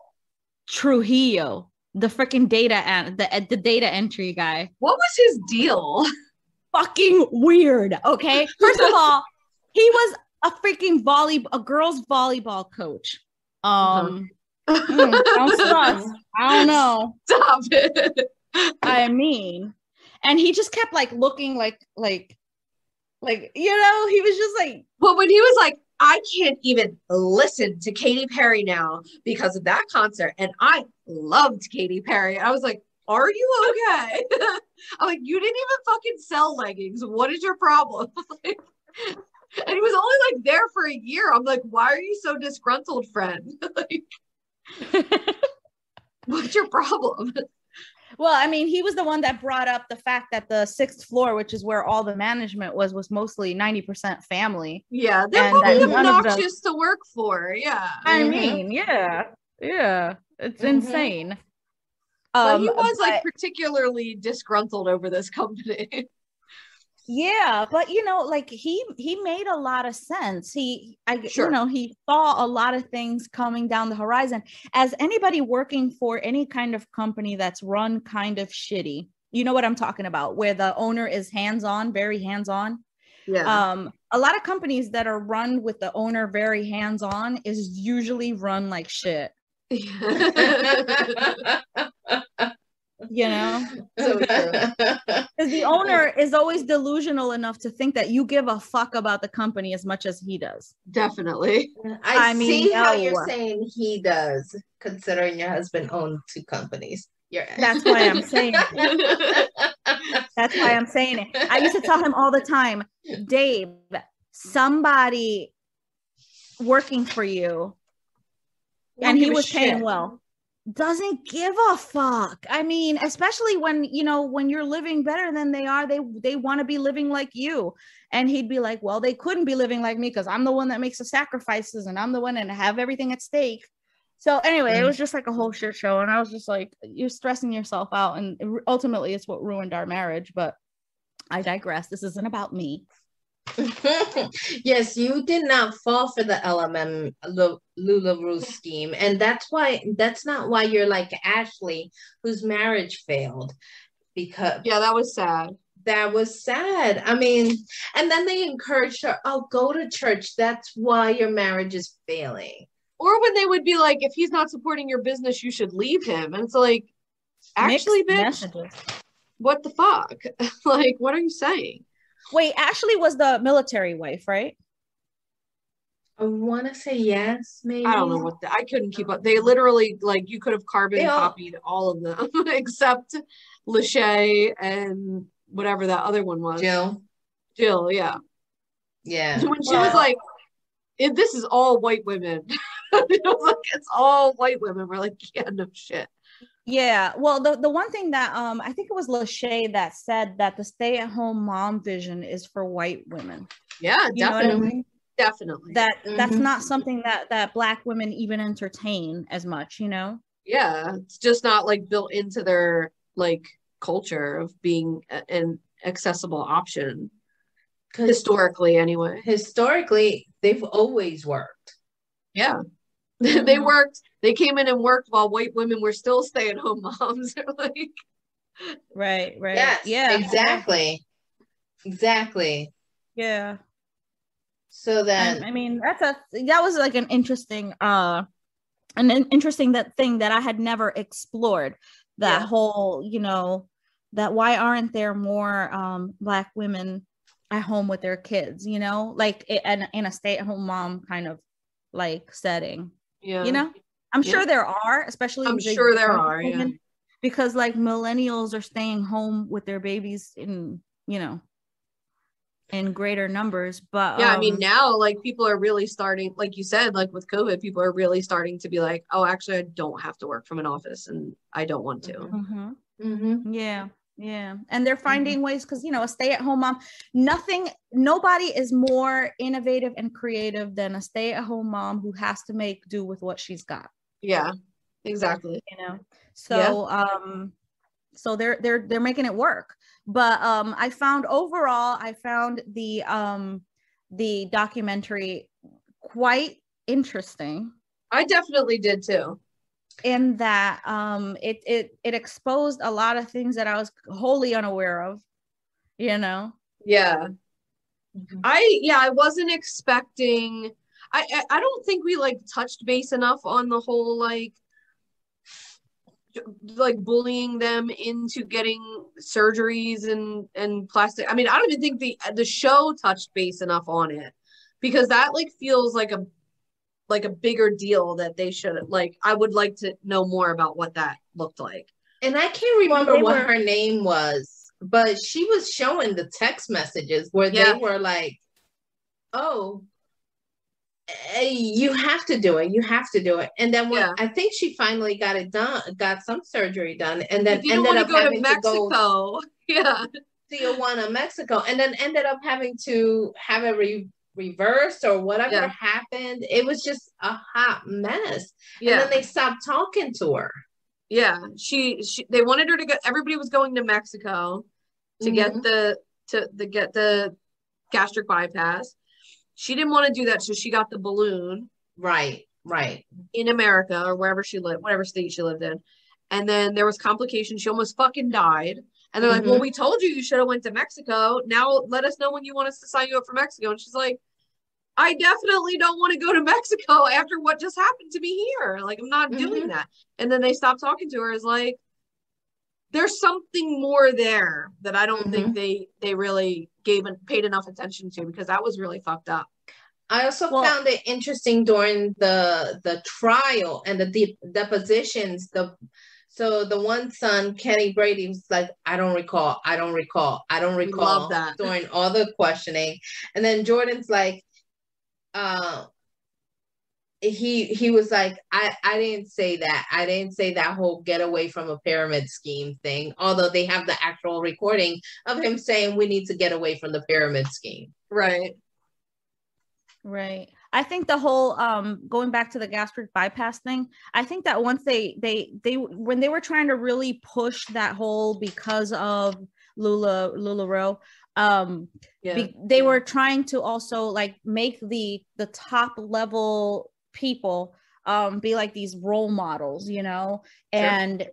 Trujillo, the freaking the data entry guy. What was his deal? Fucking weird. Okay. First of all, he was a girls volleyball coach. Don't sus. I don't know. Stop it. I mean, and he just kept like looking like he was just like. Well, when he was like, I can't even listen to Katy Perry now because of that concert, and I loved Katy Perry. I was like, are you okay? I'm like, you didn't even fucking sell leggings. What is your problem? And he was only like there for a year. I'm like, why are you so disgruntled, friend? What's your problem? Well, I mean, he was the one that brought up the fact that the 6th floor, which is where all the management was mostly 90% family. Yeah, they're probably obnoxious to work for. Yeah. I mean, yeah. It's insane. But he was like particularly disgruntled over this company. Yeah, but like he made a lot of sense. He saw a lot of things coming down the horizon. As anybody working for any kind of company that's run kind of shitty, you know what I'm talking about, where the owner is hands-on, very hands-on. Yeah. A lot of companies that are run with the owner very hands-on is usually run like shit. So because the owner is always delusional enough to think that you give a fuck about the company as much as he does. Definitely. I mean, see how you're saying he does, considering your husband owned 2 companies. That's why I'm saying it. That's why I'm saying it. I used to tell him all the time, Dave, somebody working for you Don't and give he a was paying shit. well. Doesn't give a fuck. I mean, especially when, you know, when you're living better than they are, they want to be living like you. And he'd be like, well, they couldn't be living like me because I'm the one that makes the sacrifices and I'm the one that have everything at stake. So anyway, it was just like a whole shit show. And I was just like, you're stressing yourself out. And ultimately it's what ruined our marriage. But I digress. This isn't about me. Yes, you did not fall for the LMM LuLaRoe scheme, and that's not why you're like Ashley, whose marriage failed, because Yeah, that was sad. that was sad. I mean, and then they encouraged her, oh, go to church. That's why your marriage is failing. Or when they would be like, if he's not supporting your business, you should leave him. And it's like, actually, Mixed bitch, messages. what the fuck? Like, what are you saying? Wait, Ashley was the military wife, right? I want to say yes, maybe. I don't know what I couldn't keep up. They literally, like, you could have carbon copied all of them except Lachey and whatever that other one was. Jill, yeah. yeah. When she was like, this is all white women. It was like, it's all white women. We're like, yeah, no shit. Yeah. Well, the one thing that I think it was Lachey that said that the stay-at-home mom vision is for white women. Yeah, You know what I mean? definitely. That's not something that Black women even entertain as much, you know? Yeah, it's just not like built into their like culture of being an accessible option. Historically, anyway. Historically, they've always worked. Yeah. They worked. They came in and worked while white women were still stay-at-home moms. Like, right. Yes, Yeah. Exactly. Yeah. So then, I mean, that was like an interesting that thing that I had never explored. That whole, you know, that why aren't there more Black women at home with their kids, you know, like in a stay-at-home mom kind of like setting. Yeah. You know, I'm sure there are, especially I'm sure there are, women, because like millennials are staying home with their babies in, you know, in greater numbers. But yeah, I mean, now like people are really starting, like you said, like with COVID, people are really starting to be like, oh, actually, I don't have to work from an office and I don't want to. Yeah. And they're finding ways because, you know, a stay-at-home mom, nobody is more innovative and creative than a stay-at-home mom who has to make do with what she's got. Yeah, exactly. You know, so so they're making it work. But I found the documentary quite interesting. I definitely did too. In that it exposed a lot of things that I was wholly unaware of, you know. Yeah. I wasn't expecting. I don't think we like touched base enough on the whole like bullying them into getting surgeries and plastic. I mean, I don't even think the show touched base enough on it, because that like feels like a bigger deal that they should like. I would like to know more about what that looked like. And I can't remember what her name was, but she was showing the text messages where they were like, oh, you have to do it. And then when I think she finally got it done, got some surgery done, and then ended up having to go Tijuana, Mexico, and then ended up having to have it reversed or whatever happened. It was just a hot mess. And then they stopped talking to her. Yeah, they wanted her to go. Everybody was going to Mexico to get the gastric bypass. She didn't want to do that, so she got the balloon. Right. In America or wherever she lived, whatever state she lived in. And then there was complications. She almost fucking died. And they're like, well, we told you should have went to Mexico. Now let us know when you want us to sign you up for Mexico. And she's like, I definitely don't want to go to Mexico after what just happened to me here. Like, I'm not doing that. And then they stopped talking to her. Is like, there's something more there that I don't think they really paid enough attention to, because that was really fucked up. I also found it interesting during the trial and the depositions. So the one son, Kenny Brady, was like, I don't recall. Love that. During all the questioning. And then Jordan's like, he was like, I didn't say that. I didn't say that whole get away from a pyramid scheme thing. Although they have the actual recording of him saying we need to get away from the pyramid scheme. Right. Right. I think the whole going back to the gastric bypass thing, I think that once they when they were trying to really push that whole because of LuLaRoe, they were trying to also like make the top level people be like these role models, you know, and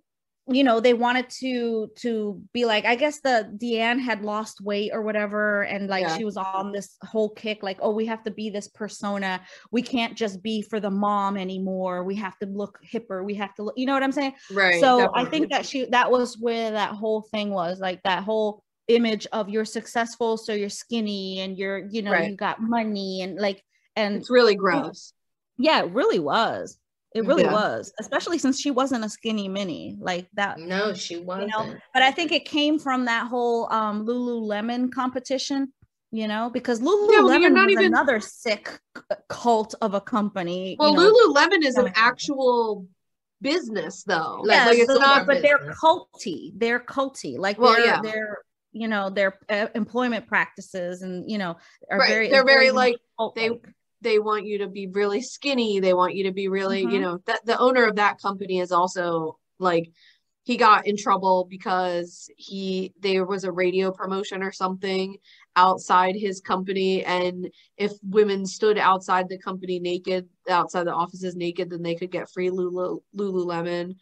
you know, they wanted to be like, I guess the Deanne had lost weight or whatever, and like she was on this whole kick, like, oh, we have to be this persona, we can't just be for the mom anymore, we have to look hipper, we have to look, you know what I'm saying? Right. So definitely. I think that was where that whole thing was, like that whole image of you're successful, so you're skinny and you're, you know, you got money, and like, and it's really gross. Yeah, it really was. It really was, especially since she wasn't a skinny mini like that. No, she wasn't. You know? But I think it came from that whole Lululemon competition, you know, because Lululemon was another sick cult of a company. Well, you know, Lululemon is an actual business, though. Yeah, like it's not, but they're culty. They're culty. Like they're you know, their employment practices and you know are they're very like they want you to be really skinny. They want you to be really, you know, that the owner of that company is also like, he got in trouble because there was a radio promotion or something outside his company. And if women stood outside the company naked, outside the offices naked, then they could get free Lululemon.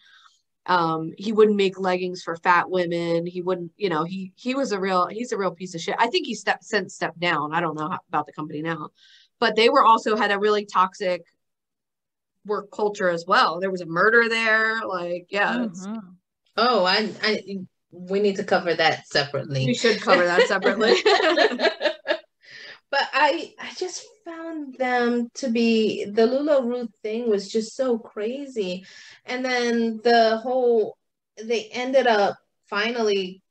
He wouldn't make leggings for fat women. He wouldn't, you know, he's a real piece of shit. I think he since stepped down. I don't know about the company now. But they had a really toxic work culture as well. There was a murder there. Like, Oh, we need to cover that separately. We should cover that separately. But I just found them to be, the LuLaRoe thing was just so crazy. And then they ended up finally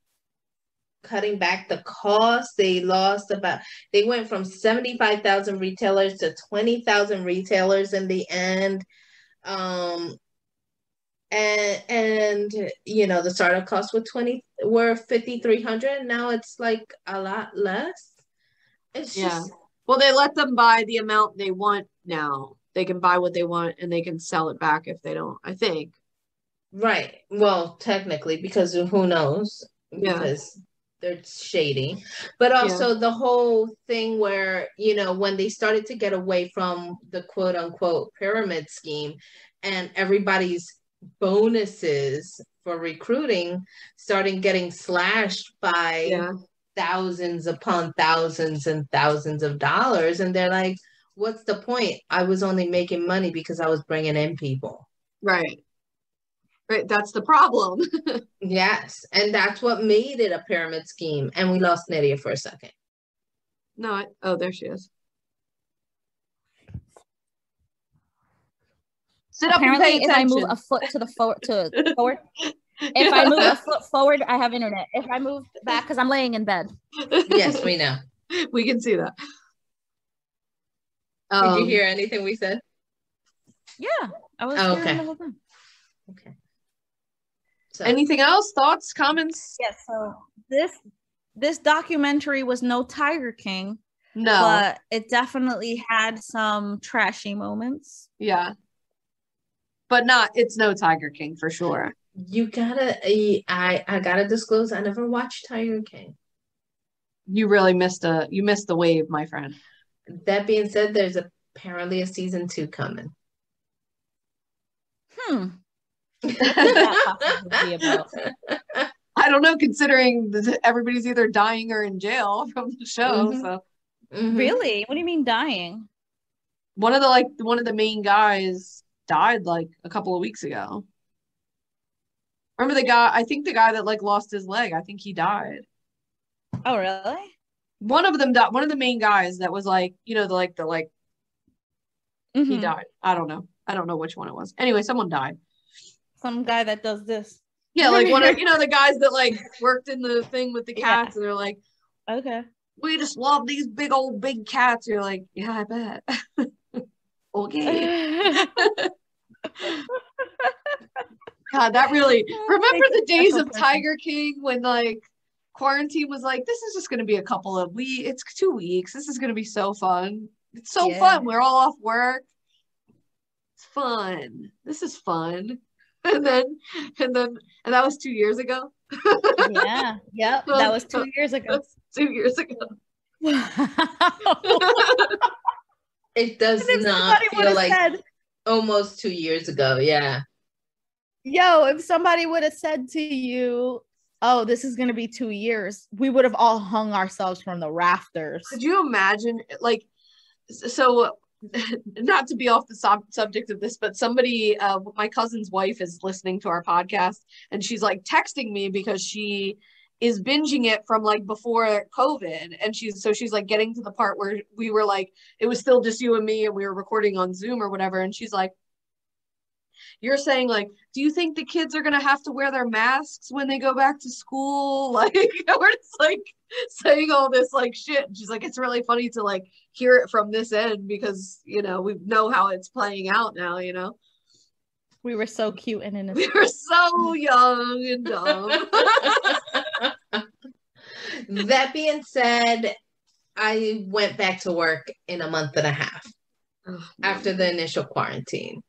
cutting back the cost. They went from 75,000 retailers to 20,000 retailers in the end. And you know, the startup costs were 5,300. Now it's like a lot less. It's just, well, they let them buy the amount they want now. They can buy what they want and they can sell it back if they don't, I think. Right. Well, technically, because who knows? Because they're shady. But also the whole thing where, you know, when they started to get away from the quote unquote pyramid scheme and everybody's bonuses for recruiting starting getting slashed by thousands upon thousands and thousands of dollars. And they're like, what's the point? I was only making money because I was bringing in people. Right. That's the problem. Yes. And that's what made it a pyramid scheme. And we lost Nydia for a second. No. There she is. Sit up. Apparently, if I move a foot to the forward, if I move a foot forward, I have internet. If I move back, because I'm laying in bed. Yes, we know. We can see that. Did you hear anything we said? Yeah, I was hearing the whole thing. Okay. So. Anything else? Thoughts? Comments? Yeah. So this documentary was no Tiger King. No, but it definitely had some trashy moments. Yeah. But it's no Tiger King for sure. You gotta, I gotta disclose, I never watched Tiger King. You really missed the wave, my friend. That being said, there's apparently a season 2 coming. I don't know, considering everybody's either dying or in jail from the show. So Really? What do you mean dying? One of the main guys died like a couple of weeks ago. Remember the guy? I think the guy that like lost his leg. I think he died. Oh, really? One of them died. One of the main guys that was like, you know, he died. I don't know which one it was. Anyway, someone died. Some guy that does this. Yeah, like one of the guys that like worked in the thing with the cats, and they're like, okay, we just love these big cats. You're like, yeah, I bet. Okay. God, that really, remember the days of Tiger King when like quarantine was like, this is just going to be a couple of weeks. It's 2 weeks. This is going to be so fun. It's so fun. We're all off work. It's fun. This is fun. And that was 2 years ago. Yeah. Yep. That was 2 years ago. 2 years ago. It does not feel like almost 2 years ago. Yeah. Yo, if somebody would have said to you, oh, this is going to be 2 years, we would have all hung ourselves from the rafters. Could you imagine? Like, so not to be off the subject of this, but somebody, my cousin's wife is listening to our podcast and she's like texting me because she is binging it from like before COVID. And she's like getting to the part where we were like, it was still just you and me and we were recording on Zoom or whatever. And she's like, you're saying like, do you think the kids are going to have to wear their masks when they go back to school? Like, we're just like saying all this like shit. And she's like, it's really funny to like hear it from this end because, you know, we know how it's playing out now, you know? We were so cute and innocent. We were so young and dumb. That being said, I went back to work in a month and a half after the initial quarantine.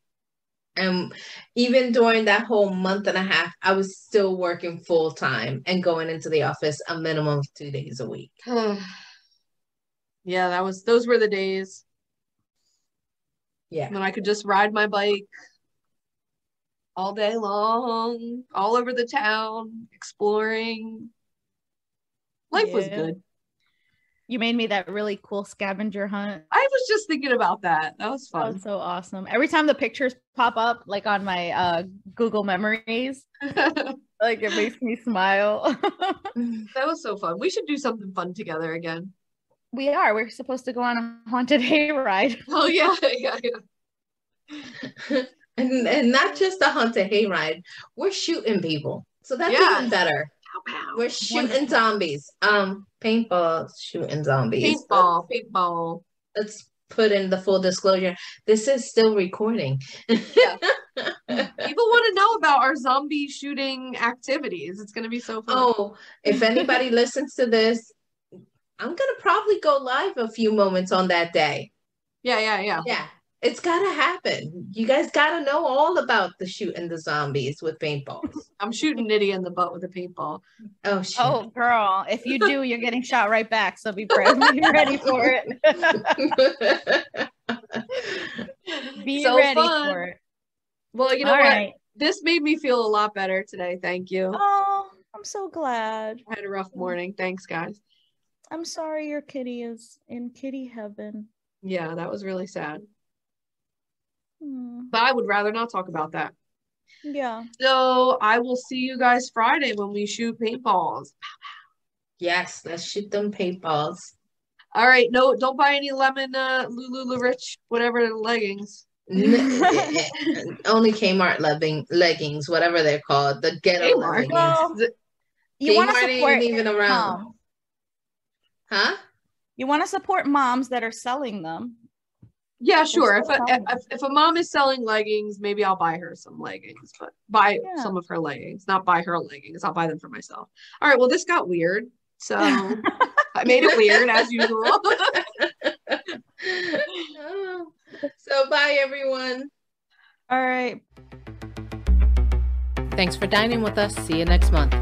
And even during that whole month and a half, I was still working full time and going into the office a minimum of 2 days a week. Yeah, those were the days. Yeah. When I could just ride my bike all day long, all over the town, exploring. Life was good. You made me that really cool scavenger hunt. I was just thinking about that. That was fun. That was so awesome. Every time the pictures pop up, like on my Google Memories, like it makes me smile. That was so fun. We should do something fun together again. We are. We're supposed to go on a haunted hayride. Oh, yeah. And not just a haunted hayride. We're shooting people. So that's even better. We're shooting zombies. Paintball shooting zombies. Paintball. Let's put in the full disclosure. This is still recording. Yeah. People want to know about our zombie shooting activities. It's going to be so fun. Oh, if anybody listens to this, I'm going to probably go live a few moments on that day. Yeah. It's got to happen. You guys got to know all about the shooting the zombies with paintballs. I'm shooting Nitty in the butt with a paintball. Oh, shit. Oh, girl. If you do, you're getting shot right back. So be ready for it. Be so ready fun. for it. Well, you know all what? Right. This made me feel a lot better today. Thank you. Oh, I'm so glad. I had a rough morning. Thanks, guys. I'm sorry your kitty is in kitty heaven. Yeah, that was really sad. But I would rather not talk about that. Yeah. So I will see you guys Friday when we shoot paintballs. Yes, let's shoot them paintballs. All right. No, don't buy any lemon Lulu Rich, whatever leggings. Only Kmart leggings, whatever they're called. The ghetto leggings. Well, you want to support ain't even around. Mom. Huh? You want to support moms that are selling them. Yeah, sure. If a mom is selling leggings, maybe I'll buy her some leggings, but buy some of her leggings, not buy her leggings. I'll buy them for myself. All right. Well, this got weird. So I made it weird as usual. So bye, everyone. All right. Thanks for dining with us. See you next month.